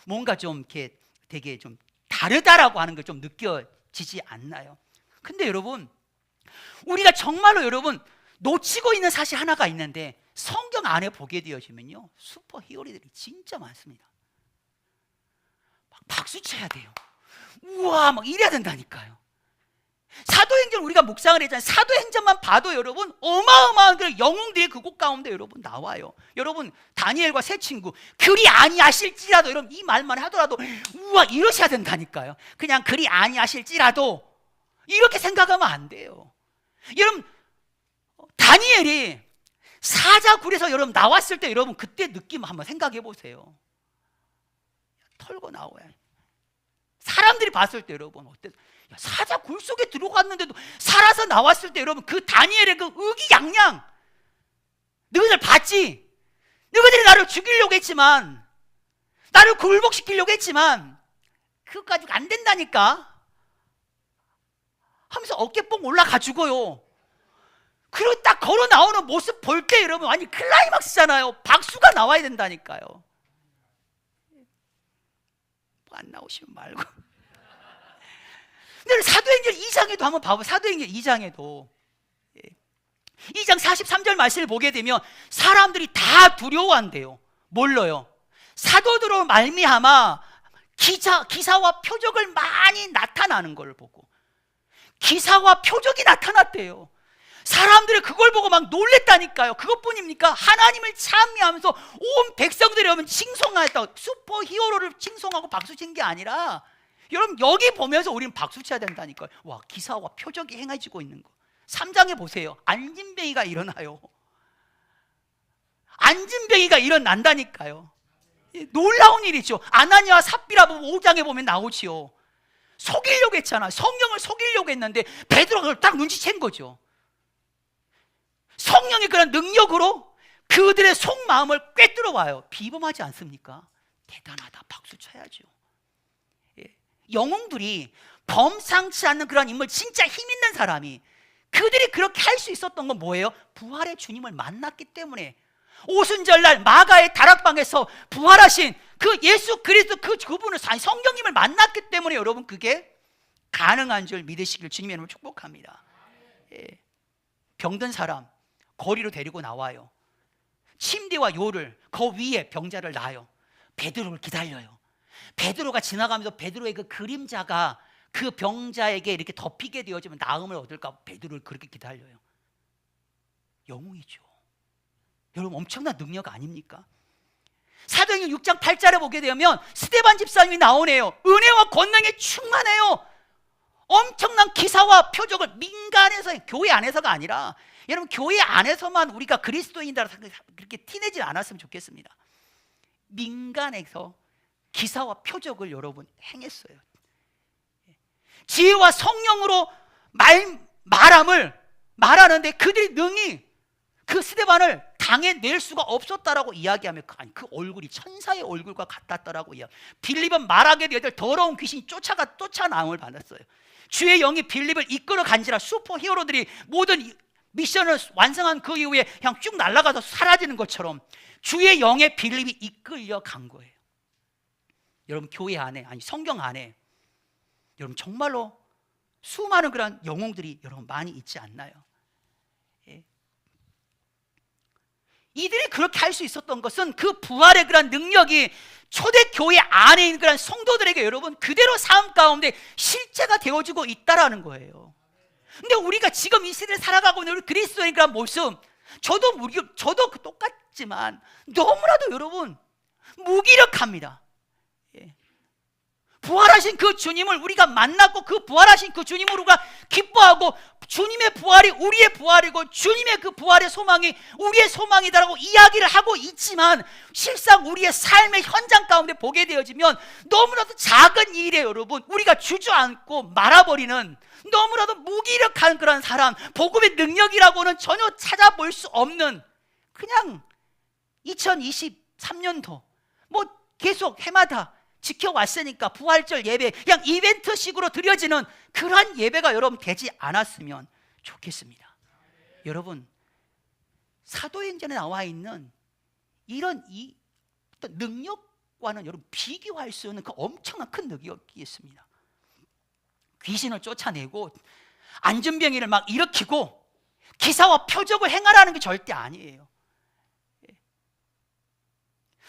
뭔가 좀 이렇게 되게 좀 다르다라고 하는 걸 좀 느껴지지 않나요? 근데 여러분, 우리가 정말로 여러분 놓치고 있는 사실 하나가 있는데 성경 안에 보게 되어지면요, 슈퍼 히어로들이 진짜 많습니다. 막 박수 쳐야 돼요. 우와, 막 이래야 된다니까요. 사도행전 우리가 묵상을 했잖아요. 사도행전만 봐도 여러분 어마어마한 그 영웅들이 그곳 가운데 여러분 나와요. 여러분 다니엘과 세 친구 그리 아니하실지라도, 여러분 이 말만 하더라도 우와 이러셔야 된다니까요. 그냥 그리 아니하실지라도 이렇게 생각하면 안 돼요. 여러분 다니엘이 사자굴에서 여러분 나왔을 때 여러분 그때 느낌 한번 생각해 보세요. 털고 나와야 사람들이 봤을 때 여러분 어때? 사자굴 속에 들어갔는데도 살아서 나왔을 때 여러분 그 다니엘의 그 의기양양, 너희들 봤지? 너희들이 나를 죽이려고 했지만, 나를 굴복시키려고 했지만 그거 가지고 안 된다니까 하면서 어깨 뽕 올라가지고요, 그리고 딱 걸어 나오는 모습 볼 때 여러분 아니 클라이막스잖아요. 박수가 나와야 된다니까요. 뭐 안 나오시면 말고. 근데 사도행전 2장에도 한번 봐봐. 사도행전 2장에도 2장 43절 말씀을 보게 되면 사람들이 다 두려워한대요. 뭘로요? 사도들로 말미암아 기사와 표적을 많이 나타나는 걸 보고, 기사와 표적이 나타났대요. 사람들이 그걸 보고 막 놀랬다니까요. 그것뿐입니까? 하나님을 찬미하면서 온 백성들이 오면 칭송하였다고, 슈퍼 히어로를 칭송하고 박수 친 게 아니라 여러분 여기 보면서 우리는 박수 쳐야 된다니까요. 와, 기사와 표적이 행해지고 있는 거. 3장에 보세요. 안진뱅이가 일어나요. 안진뱅이가 일어난다니까요. 놀라운 일이죠. 아나니아와 삽비라 보면 5장에 보면 나오지요. 속이려고 했잖아. 성령을 속이려고 했는데 베드로가 그걸 딱 눈치챈 거죠. 성령의 그런 능력으로 그들의 속마음을 꿰뚫어와요. 비범하지 않습니까? 대단하다. 박수 쳐야죠. 영웅들이 범상치 않는 그런 인물, 진짜 힘 있는 사람이 그들이 그렇게 할 수 있었던 건 뭐예요? 부활의 주님을 만났기 때문에. 오순절날 마가의 다락방에서 부활하신 그 예수 그리스도 그분을, 성령님을 만났기 때문에 여러분 그게 가능한 줄 믿으시길 주님의 이름으로 축복합니다. 병든 사람 거리로 데리고 나와요. 침대와 요를 그 위에 병자를 놔요. 베드로를 기다려요. 베드로가 지나가면서 베드로의 그 그림자가 그 병자에게 이렇게 덮이게 되어지면 나음을 얻을까 베드로를 그렇게 기다려요. 영웅이죠. 여러분 엄청난 능력 아닙니까? 사도행전 6장 8절에 보게 되면 스데반 집사님이 나오네요. 은혜와 권능에 충만해요. 엄청난 기사와 표적을 민간에서, 교회 안에서가 아니라, 여러분 교회 안에서만 우리가 그리스도인이다 그렇게 티내지 않았으면 좋겠습니다. 민간에서 기사와 표적을 여러분 행했어요. 지혜와 성령으로 말하는데 그들이 능히 그 스데반을 당해낼 수가 없었다라고 이야기하며 그 얼굴이 천사의 얼굴과 같았다라고 이야기. 빌립은 말하게 되어 더러운 귀신이 쫓아나옴을 받았어요. 주의 영이 빌립을 이끌어 간지라 슈퍼 히어로들이 모든 미션을 완성한 그 이후에 그냥 쭉 날아가서 사라지는 것처럼 주의 영에 빌립이 이끌려 간 거예요. 여러분 교회 안에, 아니 성경 안에 여러분 정말로 수많은 그런 영웅들이 여러분 많이 있지 않나요? 예. 이들이 그렇게 할 수 있었던 것은 그 부활의 그런 능력이 초대교회 안에 있는 그런 성도들에게 여러분 그대로 삶 가운데 실제가 되어지고 있다라는 거예요. 근데 우리가 지금 이 시대를 살아가고 있는 우리 그리스도인 그런 모습, 저도 똑같지만 너무나도 여러분 무기력합니다. 예. 부활하신 그 주님을 우리가 만났고 그 부활하신 그 주님을 우리가 기뻐하고 주님의 부활이 우리의 부활이고 주님의 그 부활의 소망이 우리의 소망이다라고 이야기를 하고 있지만 실상 우리의 삶의 현장 가운데 보게 되어지면 너무나도 작은 일에 여러분 우리가 주저앉고 말아버리는 너무나도 무기력한 그런 사람, 복음의 능력이라고는 전혀 찾아볼 수 없는 그냥 2023년도 뭐 계속 해마다 지켜왔으니까 부활절 예배 그냥 이벤트식으로 드려지는 그러한 예배가 여러분 되지 않았으면 좋겠습니다. 여러분 사도행전에 나와 있는 이런 이 어떤 능력과는 여러분 비교할 수 없는 그 엄청난 큰 능력이 있습니다. 귀신을 쫓아내고 안전병이를 막 일으키고 기사와 표적을 행하라는 게 절대 아니에요.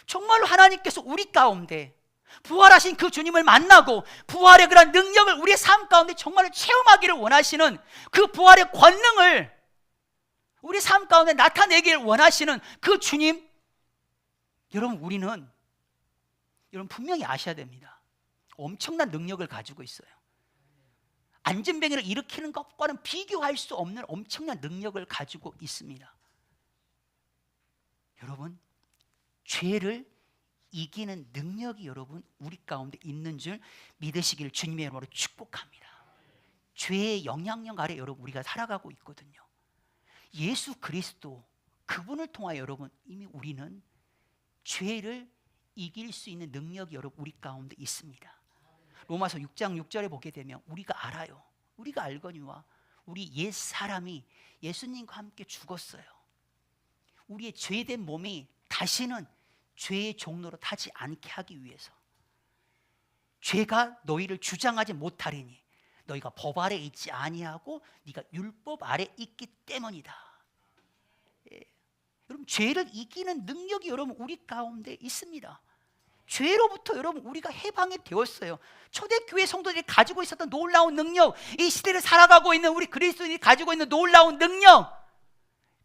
정말로 하나님께서 우리 가운데 부활하신 그 주님을 만나고 부활의 그런 능력을 우리의 삶 가운데 정말로 체험하기를 원하시는 그 부활의 권능을 우리 삶 가운데 나타내기를 원하시는 그 주님, 여러분 우리는 여러분 분명히 아셔야 됩니다. 엄청난 능력을 가지고 있어요. 안전병이를 일으키는 것과는 비교할 수 없는 엄청난 능력을 가지고 있습니다. 여러분 죄를 이기는 능력이 여러분 우리 가운데 있는 줄 믿으시기를 주님의 이름으로 축복합니다. 죄의 영향력 아래 여러분 우리가 살아가고 있거든요. 예수 그리스도 그분을 통하여 여러분 이미 우리는 죄를 이길 수 있는 능력이 여러분 우리 가운데 있습니다. 로마서 6장 6절에 보게 되면 우리가 알아요. 우리가 알거니와 우리 옛 사람이 예수님과 함께 죽었어요. 우리의 죄된 몸이 다시는 죄의 종로로 타지 않게 하기 위해서 죄가 너희를 주장하지 못하리니 너희가 법 아래 있지 아니하고 네가 율법 아래 있기 때문이다. 예. 여러분 죄를 이기는 능력이 여러분 우리 가운데 있습니다. 죄로부터 여러분 우리가 해방이 되었어요. 초대교회 성도들이 가지고 있었던 놀라운 능력, 이 시대를 살아가고 있는 우리 그리스도인이 가지고 있는 놀라운 능력,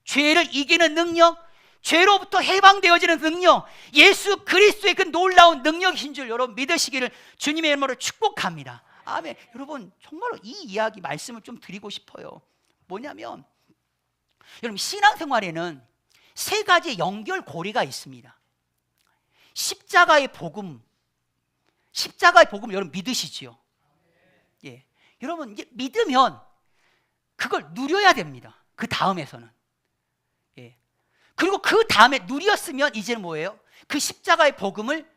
죄를 이기는 능력, 죄로부터 해방되어지는 능력, 예수 그리스도의 그 놀라운 능력이신 줄 여러분 믿으시기를 주님의 이름으로 축복합니다. 아멘. 여러분 정말로 이 이야기 말씀을 좀 드리고 싶어요. 뭐냐면 여러분 신앙생활에는 세 가지 연결고리가 있습니다. 십자가의 복음 여러분 믿으시지요? 예. 여러분 이제 믿으면 그걸 누려야 됩니다. 그 다음에서는. 예. 그리고 그 다음에 누렸으면 이제는 뭐예요? 그 십자가의 복음을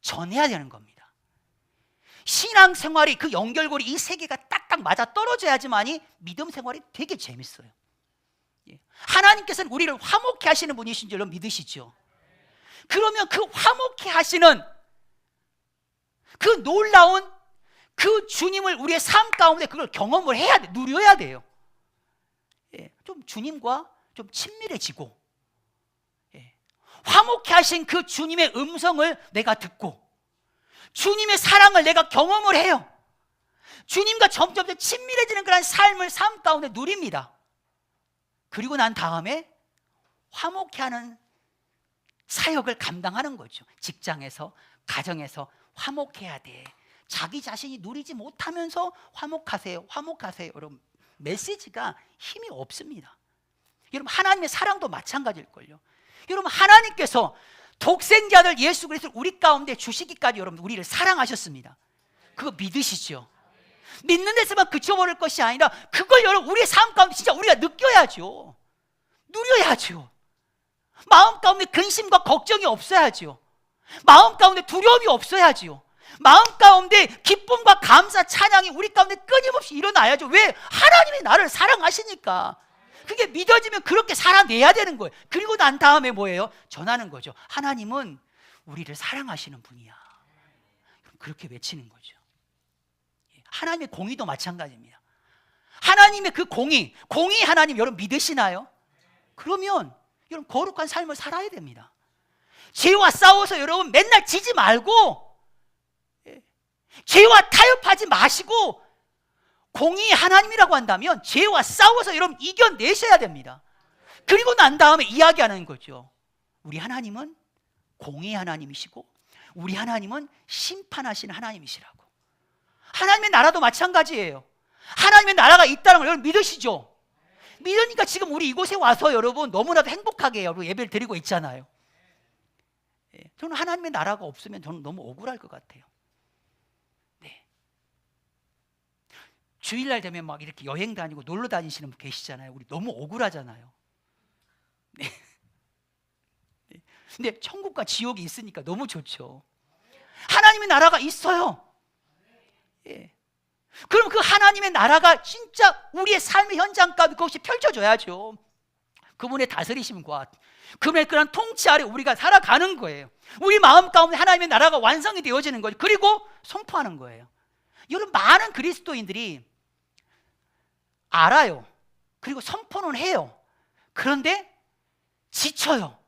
전해야 되는 겁니다. 신앙생활이 그 연결고리 이 세 개가 딱딱 맞아 떨어져야지만이 믿음 생활이 되게 재밌어요. 예. 하나님께서는 우리를 화목케 하시는 분이신 줄 믿으시죠? 그러면 그 화목케 하시는 그 놀라운 그 주님을 우리의 삶 가운데 그걸 경험을 해야 돼, 누려야 돼요. 예, 좀 주님과 좀 친밀해지고, 예, 화목케 하신 그 주님의 음성을 내가 듣고, 주님의 사랑을 내가 경험을 해요. 주님과 점점 더 친밀해지는 그런 삶을 삶 가운데 누립니다. 그리고 난 다음에 화목케 하는 사역을 감당하는 거죠. 직장에서, 가정에서 화목해야 돼. 자기 자신이 누리지 못하면서 화목하세요, 화목하세요. 여러분 메시지가 힘이 없습니다. 여러분 하나님의 사랑도 마찬가지일걸요. 여러분 하나님께서 독생자들 예수 그리스도를 우리 가운데 주시기까지 여러분 우리를 사랑하셨습니다. 그거 믿으시죠? 믿는 데서만 그쳐버릴 것이 아니라 그걸 여러분 우리의 삶 가운데 진짜 우리가 느껴야죠. 누려야죠. 마음 가운데 근심과 걱정이 없어야죠. 마음 가운데 두려움이 없어야죠. 마음 가운데 기쁨과 감사, 찬양이 우리 가운데 끊임없이 일어나야죠. 왜? 하나님이 나를 사랑하시니까. 그게 믿어지면 그렇게 살아내야 되는 거예요. 그리고 난 다음에 뭐예요? 전하는 거죠. 하나님은 우리를 사랑하시는 분이야. 그렇게 외치는 거죠. 하나님의 공의도 마찬가지입니다. 하나님의 그 공의 하나님 여러분 믿으시나요? 그러면 여러분 거룩한 삶을 살아야 됩니다. 죄와 싸워서 여러분 맨날 지지 말고, 죄와 타협하지 마시고, 공의 하나님이라고 한다면 죄와 싸워서 여러분 이겨내셔야 됩니다. 그리고 난 다음에 이야기하는 거죠. 우리 하나님은 공의 하나님이시고 우리 하나님은 심판하시는 하나님이시라고. 하나님의 나라도 마찬가지예요. 하나님의 나라가 있다는 걸 여러분 믿으시죠? 믿으니까 지금 우리 이곳에 와서 여러분 너무나도 행복하게 여러분 예배를 드리고 있잖아요. 저는 하나님의 나라가 없으면 저는 너무 억울할 것 같아요. 네. 주일날 되면 막 이렇게 여행 다니고 놀러 다니시는 분 계시잖아요. 우리 너무 억울하잖아요. 네. 근데 천국과 지옥이 있으니까 너무 좋죠. 하나님의 나라가 있어요. 예. 그럼 그 하나님의 나라가 진짜 우리의 삶의 현장 가운데 그것이 펼쳐져야죠. 그분의 다스리심과 그분의 그런 통치 아래 우리가 살아가는 거예요. 우리 마음 가운데 하나님의 나라가 완성이 되어지는 거죠. 그리고 선포하는 거예요. 여러분 많은 그리스도인들이 알아요. 그리고 선포는 해요. 그런데 지쳐요.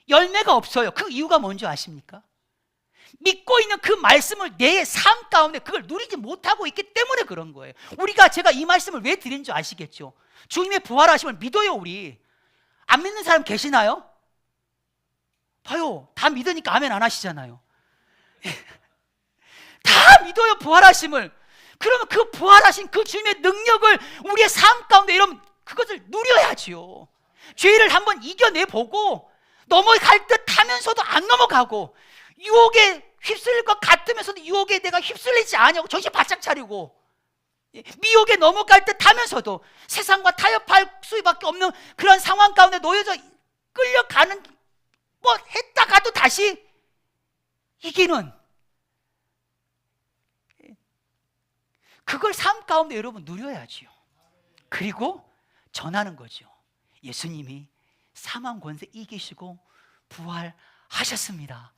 열매가 없어요. 그 이유가 뭔지 아십니까? 믿고 있는 그 말씀을 내 삶 가운데 그걸 누리지 못하고 있기 때문에 그런 거예요. 제가 이 말씀을 왜 드린 줄 아시겠죠? 주님의 부활하심을 믿어요. 우리 안 믿는 사람 계시나요? 봐요. 다 믿으니까 아멘 안 하시잖아요. 다 믿어요. 부활하심을. 그러면 그 부활하신 그 주님의 능력을 우리의 삶 가운데 여러분 그것을 누려야지요. 죄를 한번 이겨내보고 넘어갈 듯 하면서도 안 넘어가고, 유혹에 휩쓸릴 것 같으면서도 유혹에 내가 휩쓸리지 않냐고 정신 바짝 차리고, 미혹에 넘어갈 듯 하면서도 세상과 타협할 수밖에 없는 그런 상황 가운데 놓여져 끌려가는, 뭐 했다가도 다시 이기는, 그걸 삶 가운데 여러분 누려야지요. 그리고 전하는 거죠. 예수님이 사망 권세 이기시고 부활하셨습니다.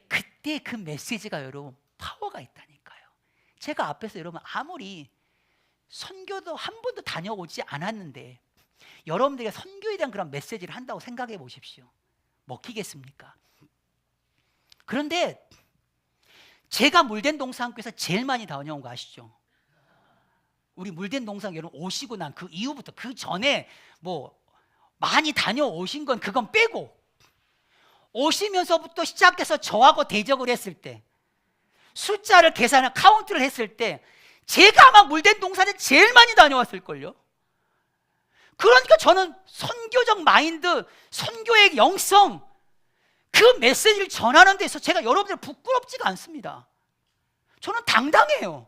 그때 그 메시지가 여러분 파워가 있다니까요. 제가 앞에서 여러분 아무리 선교도 한 번도 다녀오지 않았는데 여러분들에게 선교에 대한 그런 메시지를 한다고 생각해 보십시오. 먹히겠습니까? 그런데 제가 물된 동산교에서 제일 많이 다녀온 거 아시죠? 우리 물된 동산 여러분 오시고 난 그 이후부터, 그 전에 뭐 많이 다녀오신 건 그건 빼고, 오시면서부터 시작해서 저하고 대적을 했을 때, 숫자를 계산을 카운트를 했을 때 제가 아마 물된 동산에 제일 많이 다녀왔을걸요. 그러니까 저는 선교적 마인드, 선교의 영성, 그 메시지를 전하는 데서 제가 여러분들 부끄럽지가 않습니다. 저는 당당해요.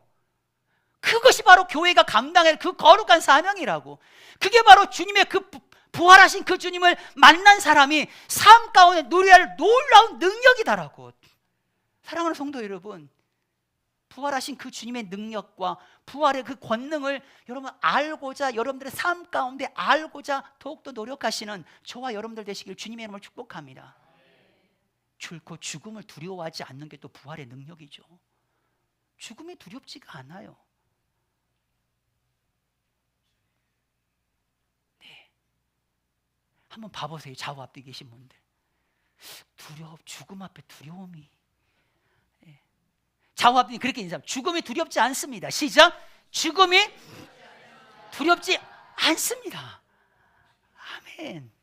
그것이 바로 교회가 감당할 그 거룩한 사명이라고. 그게 바로 주님의 그 부활하신 그 주님을 만난 사람이 삶 가운데 누려야 할 놀라운 능력이다라고. 사랑하는 성도 여러분, 부활하신 그 주님의 능력과 부활의 그 권능을 여러분 알고자, 여러분들의 삶 가운데 알고자 더욱더 노력하시는 저와 여러분들 되시길 주님의 이름으로 축복합니다. 결코 죽음을 두려워하지 않는 게 또 부활의 능력이죠. 죽음이 두렵지가 않아요. 네, 한번 봐보세요. 좌우 앞뒤 계신 분들, 죽음 앞에 두려움이, 네. 좌우 앞뒤 그렇게 인사합니다. 죽음이 두렵지 않습니다. 시작. 죽음이 두렵지 않습니다. 아멘.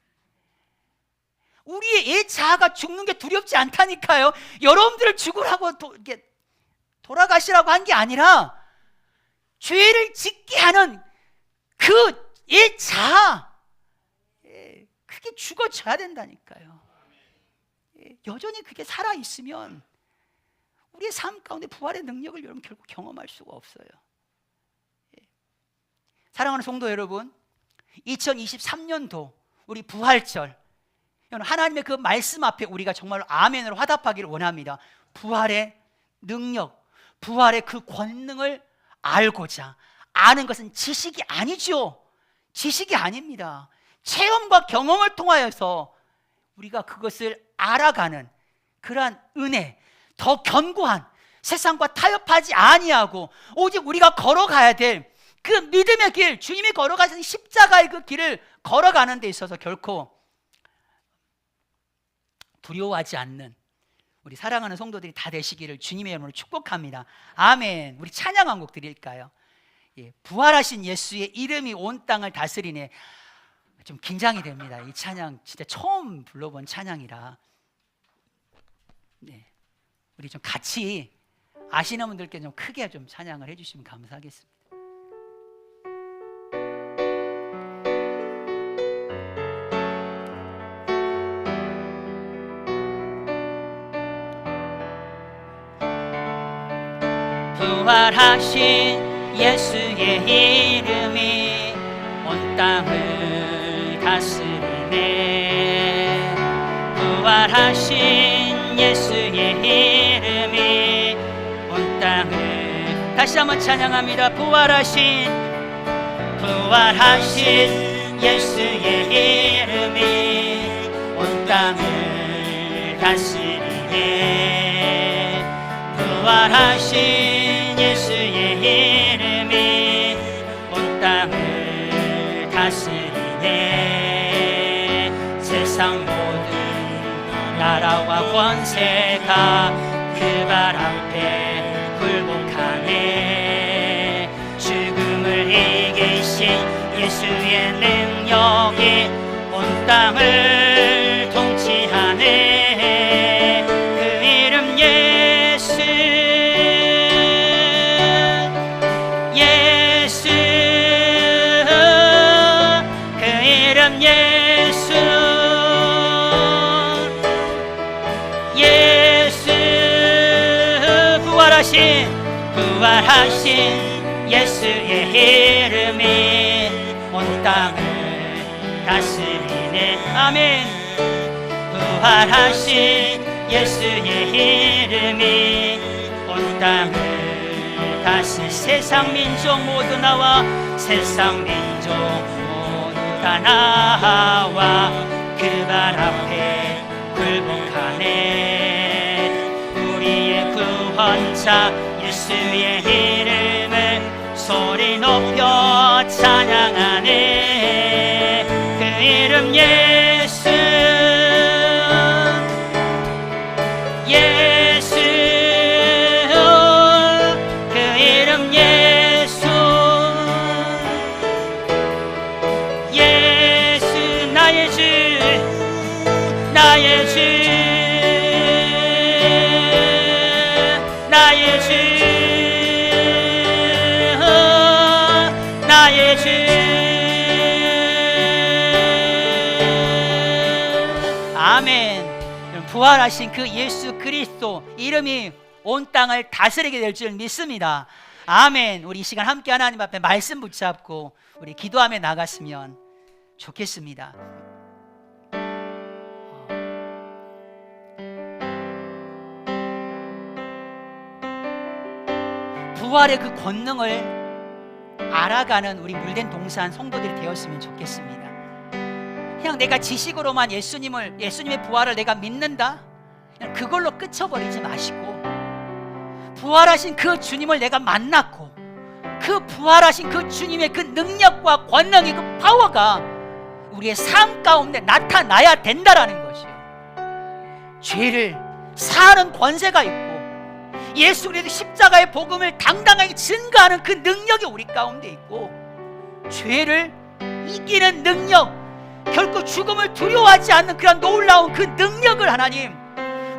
우리의 옛 자아가 죽는 게 두렵지 않다니까요. 여러분들을 죽으라고 이렇게 돌아가시라고 한 게 아니라 죄를 짓게 하는 그 옛 자아, 그게 죽어져야 된다니까요. 여전히 그게 살아있으면 우리의 삶 가운데 부활의 능력을 여러분 결국 경험할 수가 없어요. 사랑하는 성도 여러분, 2023년도 우리 부활절, 하나님의 그 말씀 앞에 우리가 정말로 아멘으로 화답하기를 원합니다. 부활의 능력, 부활의 그 권능을 알고자. 아는 것은 지식이 아니죠. 지식이 아닙니다. 체험과 경험을 통하여서 우리가 그것을 알아가는 그러한 은혜, 더 견고한 세상과 타협하지 아니하고 오직 우리가 걸어가야 될 그 믿음의 길, 주님이 걸어가신 십자가의 그 길을 걸어가는 데 있어서 결코 두려워하지 않는 우리 사랑하는 성도들이 다 되시기를 주님의 이름으로 축복합니다. 아멘. 우리 찬양 한 곡 드릴까요? 예, 부활하신 예수의 이름이 온 땅을 다스리네. 좀 긴장이 됩니다. 이 찬양 진짜 처음 불러본 찬양이라. 네, 우리 좀 같이 아시는 분들께 좀 크게 좀 찬양을 해주시면 감사하겠습니다. 부활하신 예수의 이름이 온 땅을 다스리네. 부활하신 예수의 이름이 온 땅을 다시 한번 찬양합니다. 부활하신 예수의 이름이 온 땅을 다스리네. 부활하신 예수의 이름이 온 땅을 다스리네. 세상 모든 나라와 권세가 그 발 앞에 굴복하네. 죽음을 이기신 예수의 능력이 온 땅을 통치하네. 그 이름 예수, 예수, 그 이름 예수, 예수. 부활하신 예수의 이름이 온 땅을 다스리네. 아멘. 부활하신 예수의 이름이 온 땅을 다스리. 세상 민족 모두 나와, 세상 민족 모두 다 나와 그 발 앞에 굴복하네. 우리의 구원자 예수의 이름을 소리 높여 찬양하네. 그 이름 예수, 예수, 그 이름 예수, 예수. 나의 주, 나의 주, 나의 주, 나의 주. 아멘. 부활하신 그 예수 그리스도 이름이 온 땅을 다스리게 될 줄 믿습니다. 아멘. 우리 이 시간 함께 하나님 앞에 말씀 붙잡고 우리 기도하며 나갔으면 좋겠습니다. 부활의 그 권능을 알아가는 우리 물된 동산 성도들이 되었으면 좋겠습니다. 그냥 내가 지식으로만 예수님의 부활을 내가 믿는다, 그냥 그걸로 끝쳐버리지 마시고, 부활하신 그 주님을 내가 만났고 그 부활하신 그 주님의 그 능력과 권능의 그 파워가 우리의 삶 가운데 나타나야 된다라는 것이요. 죄를 사하는 권세가 있고 예수 그리스도 십자가의 복음을 당당하게 증거하는 그 능력이 우리 가운데 있고, 죄를 이기는 능력, 결코 죽음을 두려워하지 않는 그런 놀라운 그 능력을 하나님,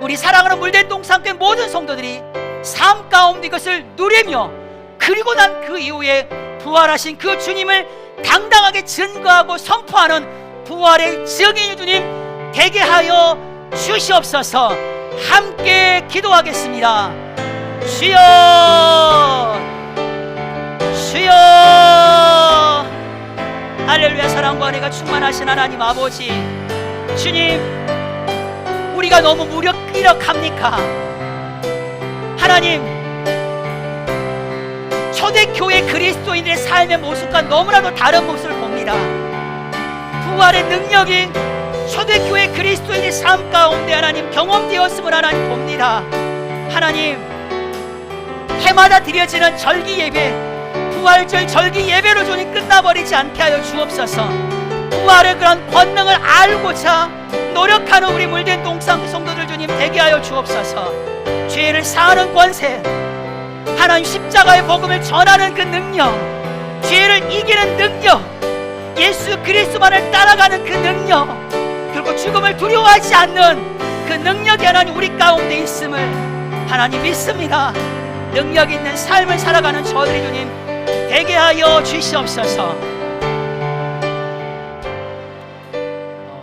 우리 사랑하는 물된 동산교회 모든 성도들이 삶 가운데 이것을 누리며, 그리고 난 그 이후에 부활하신 그 주님을 당당하게 증거하고 선포하는 부활의 증인이 주님 되게 하여 주시옵소서. 함께 기도하겠습니다. 주여, 주여. 할렐루야. 사랑과 은혜가 충만하신 하나님 아버지, 주님, 우리가 너무 무력합니까? 하나님, 초대교회 그리스도인들의 삶의 모습과 너무나도 다른 모습을 봅니다. 부활의 능력이 초대교회 그리스도인의 삶 가운데 하나님 경험되었음을 하나님 봅니다. 하나님, 해마다 드려지는 절기 예배, 부활절 절기 예배로 주님 끝나버리지 않게 하여 주옵소서. 부활의 그런 권능을 알고자 노력하는 우리 물된 동상 성도들 주님 되게 하여 주옵소서. 죄를 사하는 권세, 하나님 십자가의 복음을 전하는 그 능력, 죄를 이기는 능력, 예수 그리스도만을 따라가는 그 능력, 그리고 죽음을 두려워하지 않는 그 능력이 하나님 우리 가운데 있음을 하나님 믿습니다. 능력 있는 삶을 살아가는 저들이 주님 되게 하여 주시옵소서.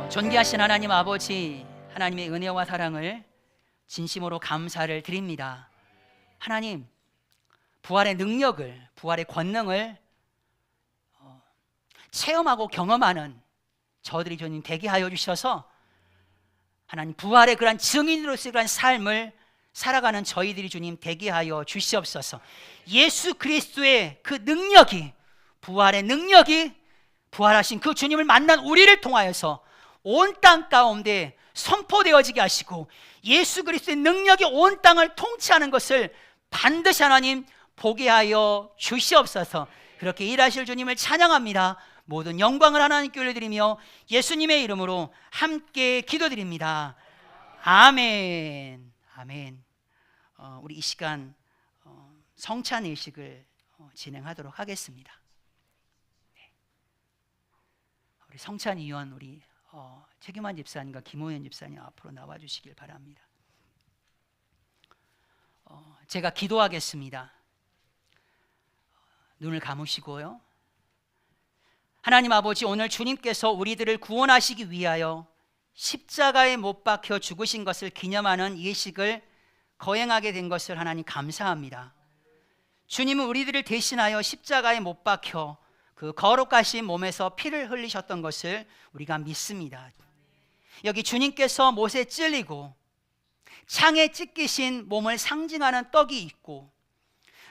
존귀하신 하나님 아버지, 하나님의 은혜와 사랑을 진심으로 감사를 드립니다. 하나님, 부활의 능력을, 부활의 권능을 체험하고 경험하는 저들이 주님 되게 하여 주셔서 하나님 부활의 그런 증인으로서의 그런 삶을 살아가는 저희들이 주님 되게 하여 주시옵소서. 예수 그리스도의 그 능력이, 부활의 능력이 부활하신 그 주님을 만난 우리를 통하여서 온 땅 가운데 선포되어지게 하시고 예수 그리스도의 능력이 온 땅을 통치하는 것을 반드시 하나님 보게 하여 주시옵소서. 그렇게 일하실 주님을 찬양합니다. 모든 영광을 하나님께 올려드리며 예수님의 이름으로 함께 기도드립니다. 아멘. 아멘. 우리 이 시간 성찬 예식을 진행하도록 하겠습니다. 우리 성찬위원 우리 최규만 집사님과 김호연 집사님 앞으로 나와주시길 바랍니다. 제가 기도하겠습니다. 눈을 감으시고요. 하나님 아버지, 오늘 주님께서 우리들을 구원하시기 위하여 십자가에 못 박혀 죽으신 것을 기념하는 예식을 거행하게 된 것을 하나님 감사합니다. 주님은 우리들을 대신하여 십자가에 못 박혀 그 거룩하신 몸에서 피를 흘리셨던 것을 우리가 믿습니다. 여기 주님께서 못에 찔리고 창에 찢기신 몸을 상징하는 떡이 있고,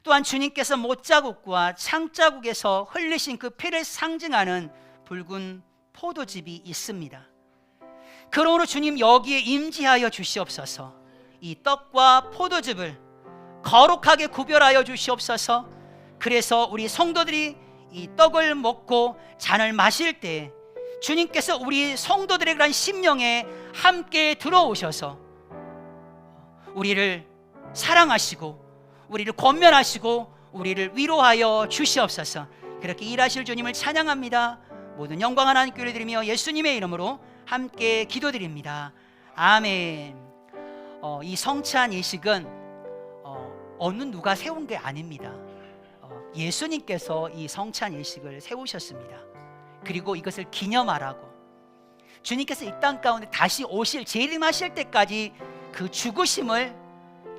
또한 주님께서 못자국과 창자국에서 흘리신 그 피를 상징하는 붉은 포도즙이 있습니다. 그러므로 주님 여기에 임재하여 주시옵소서. 이 떡과 포도즙을 거룩하게 구별하여 주시옵소서. 그래서 우리 성도들이 이 떡을 먹고 잔을 마실 때 주님께서 우리 성도들의 그런 심령에 함께 들어오셔서 우리를 사랑하시고 우리를 권면하시고 우리를 위로하여 주시옵소서. 그렇게 일하실 주님을 찬양합니다. 모든 영광 하나님께 올려드리며 예수님의 이름으로 함께 기도드립니다. 아멘. 이 성찬 예식은 어느 누가 세운 게 아닙니다. 예수님께서 이 성찬 예식을 세우셨습니다. 그리고 이것을 기념하라고 주님께서 이 땅 가운데 다시 오실, 재림하실 때까지 그 죽으심을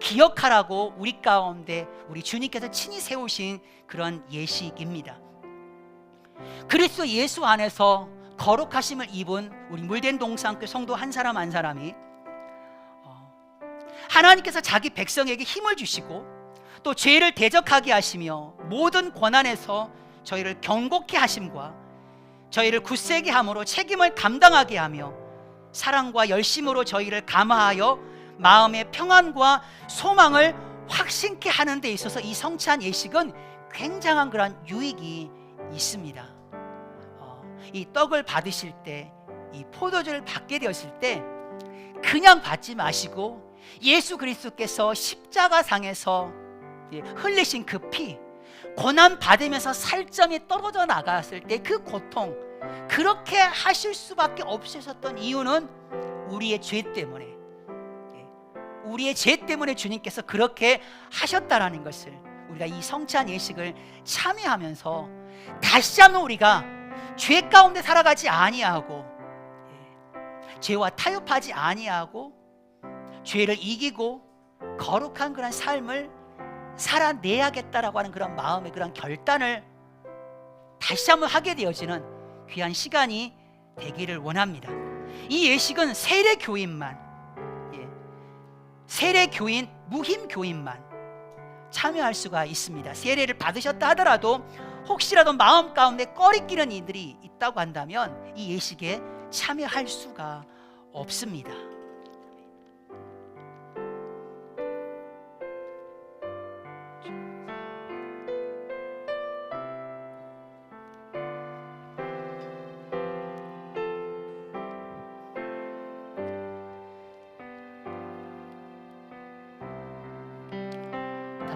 기억하라고 우리 가운데 우리 주님께서 친히 세우신 그런 예식입니다. 그리스도 예수 안에서 거룩하심을 입은 우리 물된 동상교회 성도 한 사람 한 사람이 하나님께서 자기 백성에게 힘을 주시고 또 죄를 대적하게 하시며 모든 고난에서 저희를 경고케 하심과 저희를 굳세게 함으로 책임을 감당하게 하며 사랑과 열심으로 저희를 감화하여 마음의 평안과 소망을 확신케 하는 데 있어서 이 성찬 예식은 굉장한 그런 유익이 있습니다. 이 떡을 받으실 때, 이 포도주를 받게 되었을 때 그냥 받지 마시고 예수 그리스도께서 십자가상에서 흘리신 그 피, 고난 받으면서 살점이 떨어져 나갔을 때 그 고통, 그렇게 하실 수밖에 없으셨던 이유는 우리의 죄 때문에, 우리의 죄 때문에 주님께서 그렇게 하셨다라는 것을 우리가 이 성찬 예식을 참여하면서 다시 한번 우리가 죄 가운데 살아가지 아니하고 죄와 타협하지 아니하고 죄를 이기고 거룩한 그런 삶을 살아내야겠다라고 하는 그런 마음의 그런 결단을 다시 한번 하게 되어지는 귀한 시간이 되기를 원합니다. 이 예식은 세례교인만, 세례교인, 무힘교인만 참여할 수가 있습니다. 세례를 받으셨다 하더라도 혹시라도 마음 가운데 꺼리끼는 이들이 있다고 한다면 이 예식에 참여할 수가 없습니다.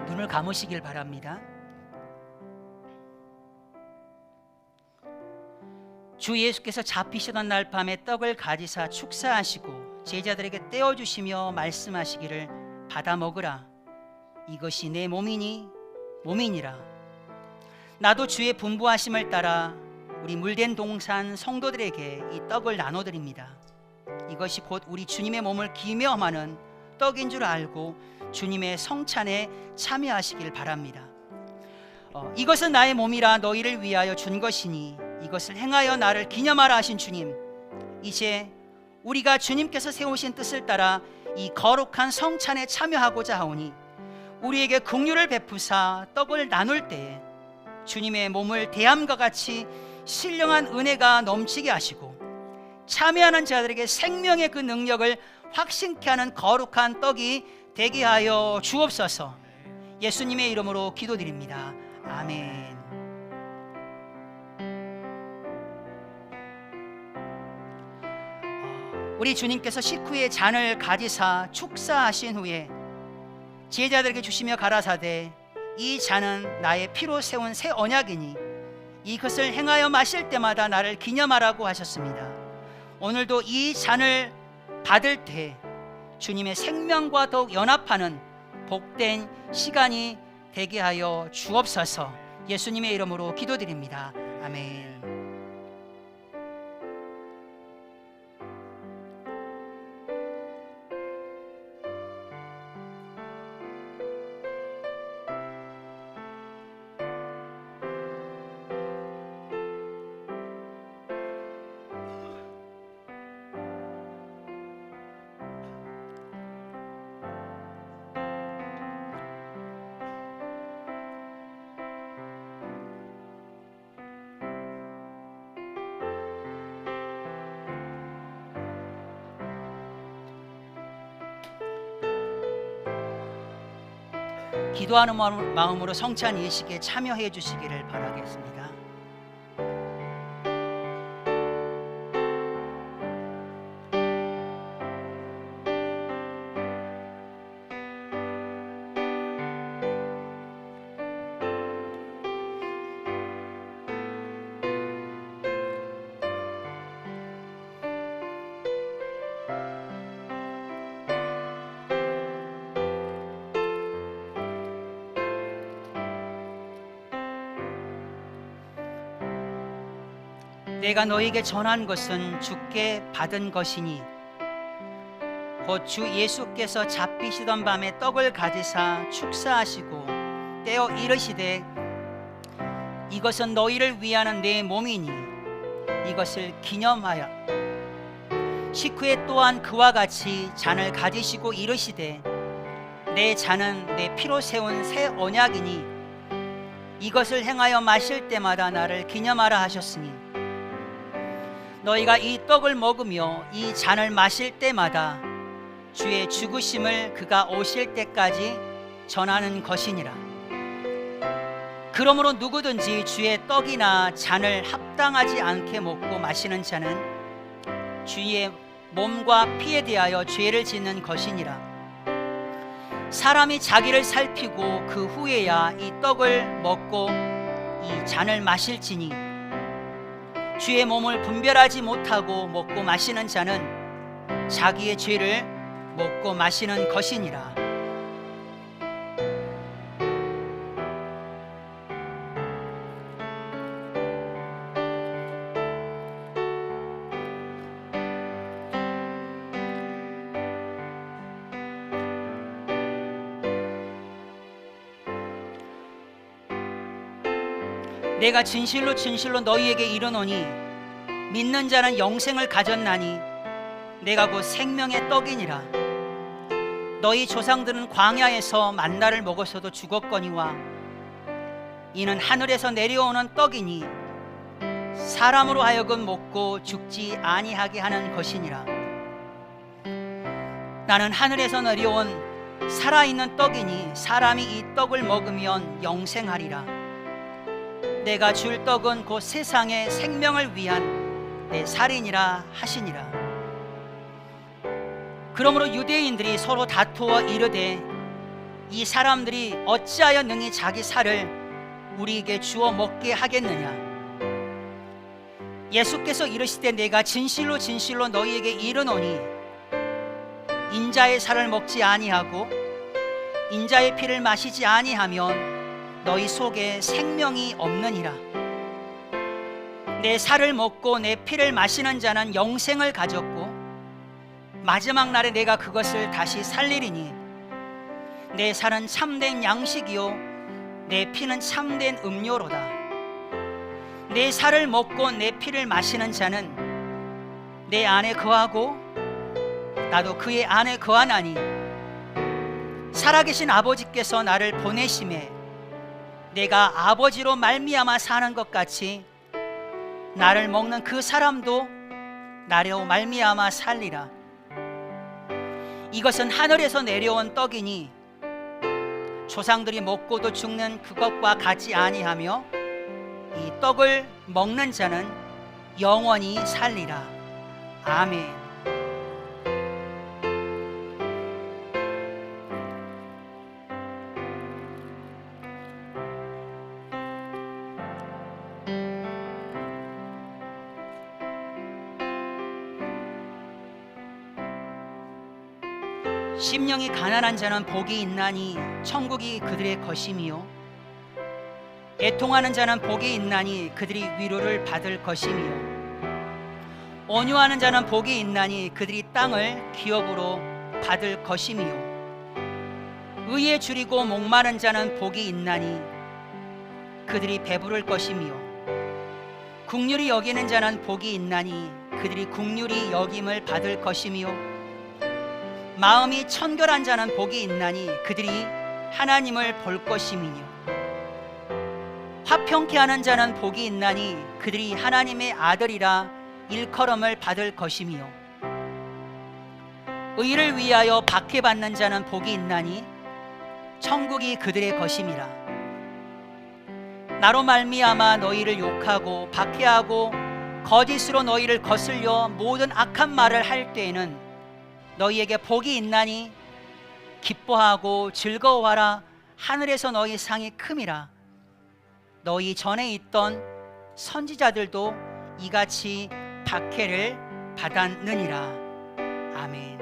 눈을 감으시길 바랍니다. 주 예수께서 잡히시던 날 밤에 떡을 가지사 축사하시고 제자들에게 떼어주시며 말씀하시기를 받아 먹으라. 이것이 내 몸이니라. 나도 주의 분부하심을 따라 우리 물된 동산 성도들에게 이 떡을 나눠드립니다. 이것이 곧 우리 주님의 몸을 기념하는 떡인 줄 알고 주님의 성찬에 참여하시길 바랍니다. 이것은 나의 몸이라 너희를 위하여 준 것이니 이것을 행하여 나를 기념하라 하신 주님, 이제 우리가 주님께서 세우신 뜻을 따라 이 거룩한 성찬에 참여하고자 하오니 우리에게 긍휼을 베푸사 떡을 나눌 때에 주님의 몸을 대함과 같이 신령한 은혜가 넘치게 하시고 참여하는 자들에게 생명의 그 능력을 확신케 하는 거룩한 떡이 되게 하여 주옵소서. 예수님의 이름으로 기도드립니다. 아멘. 우리 주님께서 식후에 잔을 가지사 축사하신 후에 제자들에게 주시며 가라사대 이 잔은 나의 피로 세운 새 언약이니 이것을 행하여 마실 때마다 나를 기념하라고 하셨습니다. 오늘도 이 잔을 받을 때 주님의 생명과 더욱 연합하는 복된 시간이 되게 하여 주옵소서. 예수님의 이름으로 기도드립니다. 아멘. 기도하는 마음으로 성찬 예식에 참여해 주시기를 바라겠습니다. 내가 너에게 전한 것은 주께 받은 것이니 곧 주 예수께서 잡히시던 밤에 떡을 가지사 축사하시고 떼어 이르시되 이것은 너희를 위하는 내 몸이니 이것을 기념하여 식후에 또한 그와 같이 잔을 가지시고 이르시되 내 잔은 내 피로 세운 새 언약이니 이것을 행하여 마실 때마다 나를 기념하라 하셨으니 너희가 이 떡을 먹으며 이 잔을 마실 때마다 주의 죽으심을 그가 오실 때까지 전하는 것이니라. 그러므로 누구든지 주의 떡이나 잔을 합당하지 않게 먹고 마시는 자는 주의 몸과 피에 대하여 죄를 짓는 것이니라. 사람이 자기를 살피고 그 후에야 이 떡을 먹고 이 잔을 마실지니 주의 몸을 분별하지 못하고 먹고 마시는 자는 자기의 죄를 먹고 마시는 것이니라. 내가 진실로 진실로 너희에게 이르노니 믿는 자는 영생을 가졌나니 내가 곧 생명의 떡이니라. 너희 조상들은 광야에서 만나를 먹어서도 죽었거니와 이는 하늘에서 내려오는 떡이니 사람으로 하여금 먹고 죽지 아니하게 하는 것이니라. 나는 하늘에서 내려온 살아있는 떡이니 사람이 이 떡을 먹으면 영생하리라. 내가 줄 떡은 곧 세상의 생명을 위한 내 살이니라 하시니라. 그러므로 유대인들이 서로 다투어 이르되 이 사람들이 어찌하여 능히 자기 살을 우리에게 주어 먹게 하겠느냐? 예수께서 이르시되 내가 진실로 진실로 너희에게 이르노니 인자의 살을 먹지 아니하고 인자의 피를 마시지 아니하면 너희 속에 생명이 없느니라. 내 살을 먹고 내 피를 마시는 자는 영생을 가졌고 마지막 날에 내가 그것을 다시 살리리니 내 살은 참된 양식이요 내 피는 참된 음료로다. 내 살을 먹고 내 피를 마시는 자는 내 안에 거하고 나도 그의 안에 거하나니 살아계신 아버지께서 나를 보내심에 내가 아버지로 말미암아 사는 것 같이 나를 먹는 그 사람도 나로 말미암아 살리라. 이것은 하늘에서 내려온 떡이니 조상들이 먹고도 죽는 그것과 같지 아니하며 이 떡을 먹는 자는 영원히 살리라. 아멘. 심령이 가난한 자는 복이 있나니 천국이 그들의 것이며 애통하는 자는 복이 있나니 그들이 위로를 받을 것이며 온유하는 자는 복이 있나니 그들이 땅을 기업으로 받을 것이며 의에 줄이고 목마른 자는 복이 있나니 그들이 배부를 것이며 긍휼히 여기는 자는 복이 있나니 그들이 긍휼히 여김을 받을 것이며 마음이 청결한 자는 복이 있나니 그들이 하나님을 볼 것이며 화평케 하는 자는 복이 있나니 그들이 하나님의 아들이라 일컬음을 받을 것이며 의를 위하여 박해받는 자는 복이 있나니 천국이 그들의 것임이라. 나로 말미암아 너희를 욕하고 박해하고 거짓으로 너희를 거슬려 모든 악한 말을 할 때에는 너희에게 복이 있나니 기뻐하고 즐거워하라. 하늘에서 너희 상이 큼이라. 너희 전에 있던 선지자들도 이같이 박해를 받았느니라. 아멘.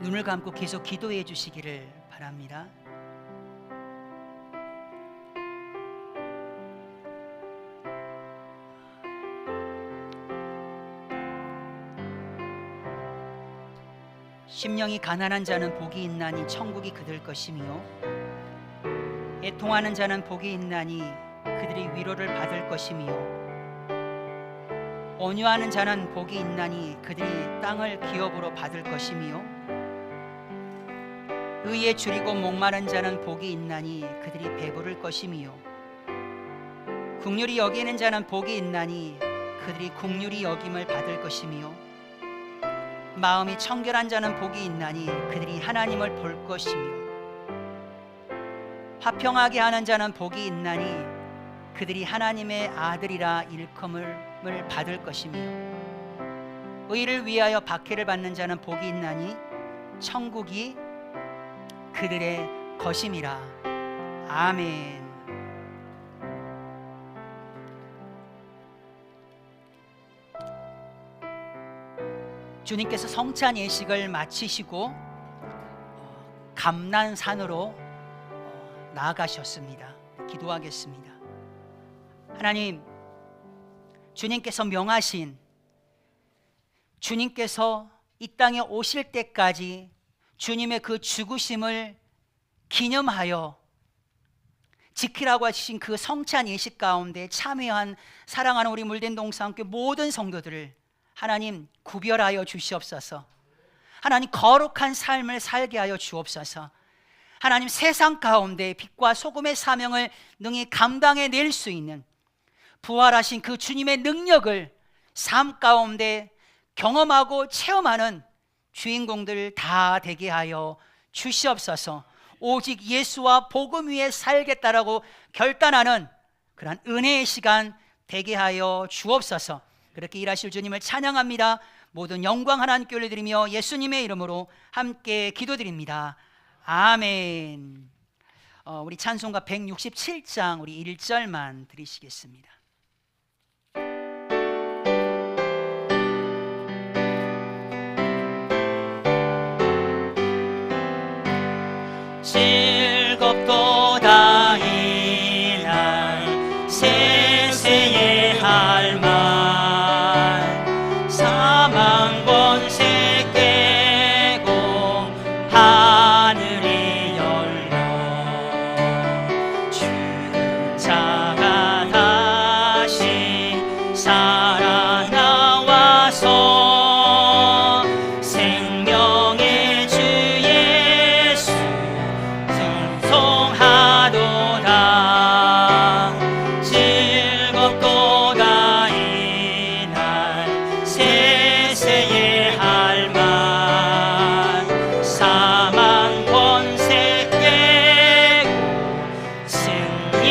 눈을 감고 계속 기도해 주시기를 바랍니다. 심령이 가난한 자는 복이 있나니 천국이 그들 것이며 애통하는 자는 복이 있나니 그들이 위로를 받을 것이며 온유하는 자는 복이 있나니 그들이 땅을 기업으로 받을 것이며 의에 줄이고 목마른 자는 복이 있나니 그들이 배부를 것이며 긍휼히 여기는 자는 복이 있나니 그들이 긍휼히 여김을 받을 것이며 마음이 청결한 자는 복이 있나니 그들이 하나님을 볼 것이며 화평하게 하는 자는 복이 있나니 그들이 하나님의 아들이라 일컬음을 받을 것이며 의를 위하여 박해를 받는 자는 복이 있나니 천국이 그들의 것임이라. 아멘. 주님께서 성찬 예식을 마치시고 감난산으로 나아가셨습니다. 기도하겠습니다. 하나님, 주님께서 명하신 주님께서 이 땅에 오실 때까지 주님의 그 죽으심을 기념하여 지키라고 하신 그 성찬 예식 가운데 참여한 사랑하는 우리 물된 동사함께 모든 성도들을 하나님 구별하여 주시옵소서. 하나님 거룩한 삶을 살게 하여 주옵소서. 하나님 세상 가운데 빛과 소금의 사명을 능히 감당해낼 수 있는 부활하신 그 주님의 능력을 삶 가운데 경험하고 체험하는 주인공들 다 되게 하여 주시옵소서. 오직 예수와 복음 위에 살겠다라고 결단하는 그러한 은혜의 시간 되게 하여 주옵소서. 그렇게 일하실 주님을 찬양합니다. 모든 영광 하나님께 올려드리며 예수님의 이름으로 함께 기도드립니다. 아멘. 우리 찬송가 167장 우리 1절만 드리시겠습니다. 즐겁도다 이날 세세의 할만 사망 권세 깨고 하늘이 열려 죽은 자가 다시 살아나와서 생명의 주 예수 찬송하도다. 즐겁도다 이날 세세의 할만 사망 권세 깨고 승리하셨네.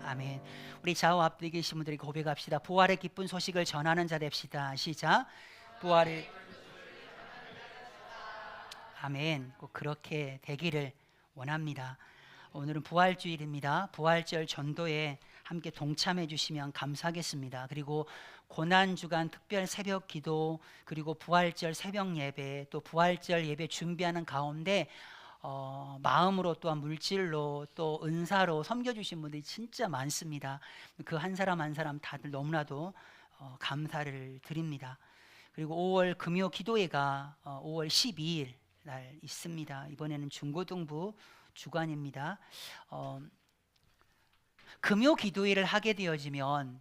아멘. 우리 좌우 앞뒤 계신 분들이 고백합시다. 부활의 기쁜 소식을 전하는 자 됩시다. 시작. 부활의 아멘. 꼭 그렇게 되기를 원합니다. 오늘은 부활주일입니다. 부활절 전도에 함께 동참해 주시면 감사하겠습니다. 그리고 고난주간 특별 새벽 기도, 그리고 부활절 새벽 예배, 또 부활절 예배 준비하는 가운데 마음으로 또한 물질로 또 은사로 섬겨주신 분들이 진짜 많습니다. 그 한 사람 한 사람 다들 너무나도 감사를 드립니다. 그리고 5월 금요 기도회가 5월 12일 날 있습니다. 이번에는 중고등부 주간입니다. 금요 기도회를 하게 되어지면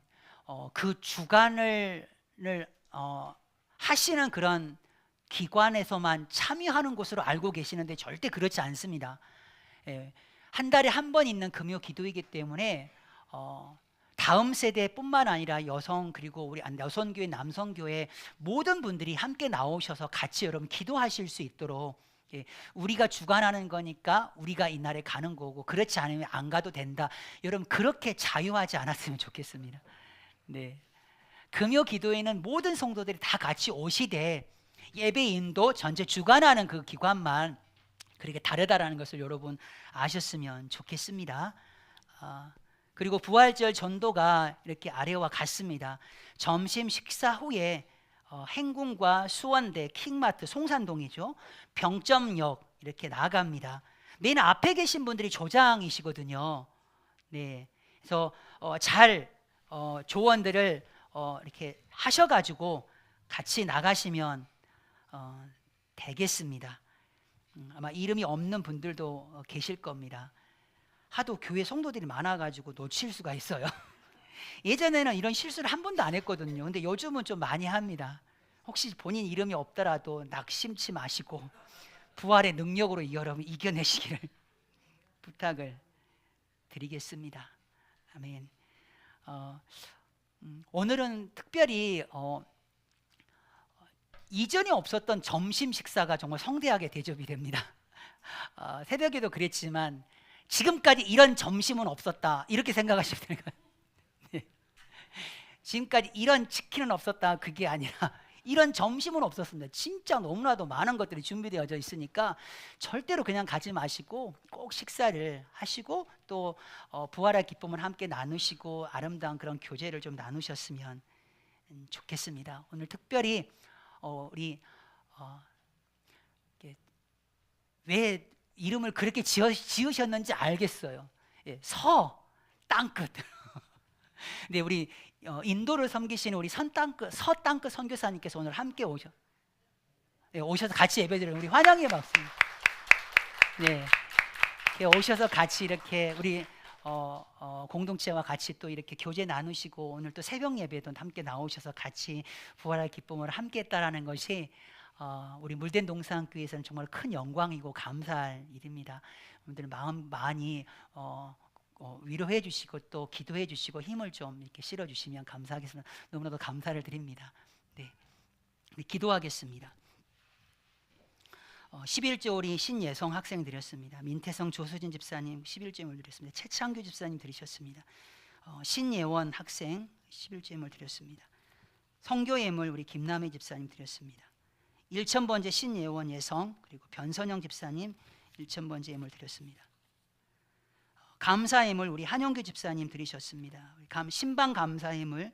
그 주간을 하시는 그런 기관에서만 참여하는 곳으로 알고 계시는데 절대 그렇지 않습니다. 한 달에 한 번 있는 금요 기도이기 때문에 다음 세대뿐만 아니라 여성, 그리고 우리 여성교회, 남성교회 모든 분들이 함께 나오셔서 같이 여러분 기도하실 수 있도록, 우리가 주관하는 거니까 우리가 이날에 가는 거고 그렇지 않으면 안 가도 된다, 여러분 그렇게 자유하지 않았으면 좋겠습니다. 네, 금요 기도회는 모든 성도들이 다 같이 오시되 예배 인도 전체 주관하는 그 기관만 그렇게 다르다라는 것을 여러분 아셨으면 좋겠습니다. 그리고 부활절 전도가 이렇게 아래와 같습니다. 점심 식사 후에 행궁과 수원대, 킹마트, 송산동이죠, 병점역 이렇게 나갑니다. 맨 앞에 계신 분들이 조장이시거든요. 네, 그래서 잘 조언들을 이렇게 하셔가지고 같이 나가시면 되겠습니다. 아마 이름이 없는 분들도 계실 겁니다. 하도 교회 성도들이 많아가지고 놓칠 수가 있어요. 예전에는 이런 실수를 한 번도 안 했거든요. 근데 요즘은 좀 많이 합니다. 혹시 본인 이름이 없더라도 낙심치 마시고 부활의 능력으로 여러분 이겨내시기를 부탁을 드리겠습니다. 아멘. 오늘은 특별히 이전에 없었던 점심 식사가 정말 성대하게 대접이 됩니다. 새벽에도 그랬지만 지금까지 이런 점심은 없었다 이렇게 생각하시면 되는 거예요. 네. 지금까지 이런 치킨은 없었다 그게 아니라 이런 점심은 없었습니다. 진짜 너무나도 많은 것들이 준비되어져 있으니까 절대로 그냥 가지 마시고 꼭 식사를 하시고 또 부활의 기쁨을 함께 나누시고 아름다운 그런 교제를 좀 나누셨으면 좋겠습니다. 오늘 특별히 우리 왜 이름을 그렇게 지으셨는지 알겠어요. 서 땅끝. 근데 우리 인도를 섬기시는 우리 서 땅끝 선교사님께서 오늘 함께 오셔서 같이 예배드리는 우리 환영의 박수. 네, 오셔서 같이 이렇게 우리 공동체와 같이 또 이렇게 교제 나누시고 오늘 또 새벽 예배도 함께 나오셔서 같이 부활의 기쁨을 함께 했다라는 것이 우리 물된 동산교회에서는 정말 큰 영광이고 감사할 일입니다. 여러분들 마음 많이 위로해 주시고 또 기도해 주시고 힘을 좀 이렇게 실어 주시면 감사하겠습니다. 너무나도 감사를 드립니다. 네, 우리 기도하겠습니다. 11조 우리 신예성 학생 드렸습니다. 민태성 조수진 집사님 11조임을 드렸습니다. 최창규 집사님 드리셨습니다. 신예원 학생 11조임을 드렸습니다. 성교 예물 우리 김남희 집사님 드렸습니다. 1,000번째 신예원 예성 그리고 변선영 집사님 1,000번째 예물 드렸습니다. 감사 예물 우리 한영규 집사님 드리셨습니다. 신방 감사 예물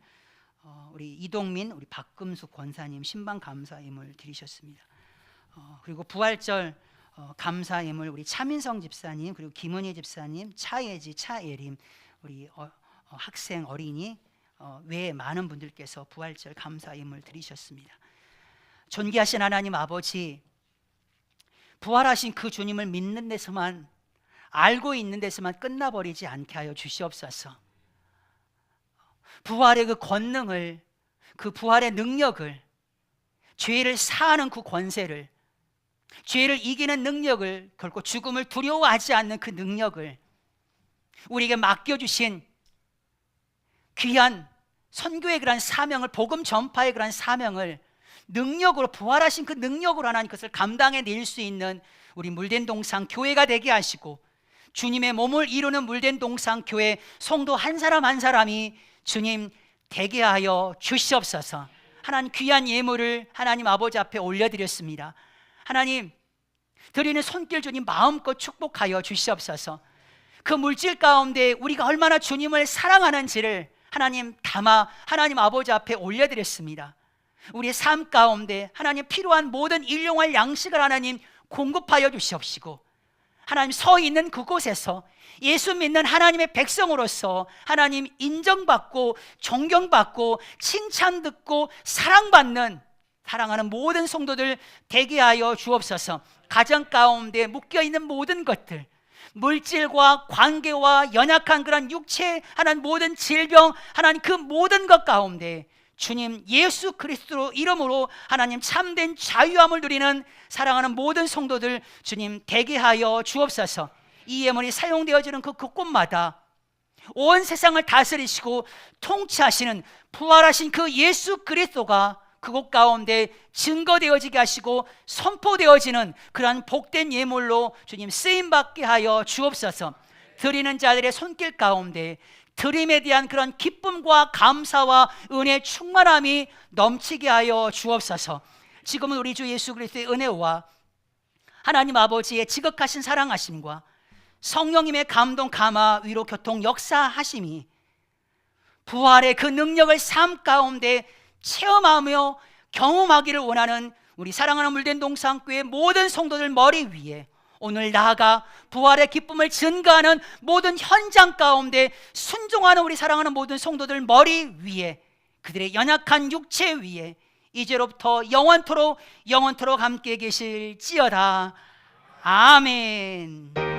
우리 이동민 우리 박금숙 권사님 신방 감사 예물 드리셨습니다. 그리고 부활절 감사 예물 우리 차민성 집사님 그리고 김은희 집사님 차예지 차예림 우리 학생 어린이 외에 많은 분들께서 부활절 감사 예물 드리셨습니다. 존귀하신 하나님 아버지, 부활하신 그 주님을 믿는 데서만 알고 있는 데서만 끝나버리지 않게 하여 주시옵소서. 부활의 그 권능을, 그 부활의 능력을, 죄를 사하는 그 권세를, 죄를 이기는 능력을, 결코 죽음을 두려워하지 않는 그 능력을 우리에게 맡겨주신 귀한 선교의 그런 사명을, 복음 전파의 그런 사명을 능력으로, 부활하신 그 능력으로 하나님 그것을 감당해낼 수 있는 우리 물된 동산 교회가 되게 하시고, 주님의 몸을 이루는 물된 동산 교회 성도 한 사람 한 사람이 주님 되게 하여 주시옵소서. 하나님 귀한 예물을 하나님 아버지 앞에 올려드렸습니다. 하나님 드리는 손길 주님 마음껏 축복하여 주시옵소서. 그 물질 가운데 우리가 얼마나 주님을 사랑하는지를 하나님 담아 하나님 아버지 앞에 올려드렸습니다. 우리의 삶 가운데 하나님 필요한 모든 일용할 양식을 하나님 공급하여 주시옵시고, 하나님 서 있는 그곳에서 예수 믿는 하나님의 백성으로서 하나님 인정받고 존경받고 칭찬 듣고 사랑받는, 사랑하는 모든 성도들 되게 하여 주옵소서. 가정 가운데 묶여있는 모든 것들, 물질과 관계와 연약한 그런 육체, 하나님 모든 질병, 하나님 그 모든 것 가운데 주님 예수 그리스도 이름으로 하나님 참된 자유함을 누리는 사랑하는 모든 성도들 주님 되게 하여 주옵소서. 이 예물이 사용되어지는 그 곳곳마다 온 세상을 다스리시고 통치하시는 부활하신 그 예수 그리스도가 그곳 가운데 증거되어지게 하시고 선포되어지는 그러한 복된 예물로 주님 쓰임받게 하여 주옵소서. 드리는 자들의 손길 가운데 드림에 대한 그런 기쁨과 감사와 은혜의 충만함이 넘치게 하여 주옵소서. 지금은 우리 주 예수 그리스도의 은혜와 하나님 아버지의 지극하신 사랑하심과 성령님의 감동 감화 위로 교통 역사하심이 부활의 그 능력을 삶 가운데 체험하며 경험하기를 원하는 우리 사랑하는 물된 동산교회 모든 성도들 머리 위에 오늘 나아가 부활의 기쁨을 증거하는 모든 현장 가운데 순종하는 우리 사랑하는 모든 성도들 머리 위에, 그들의 연약한 육체 위에 이제로부터 영원토록 함께 계실지어다. 아멘.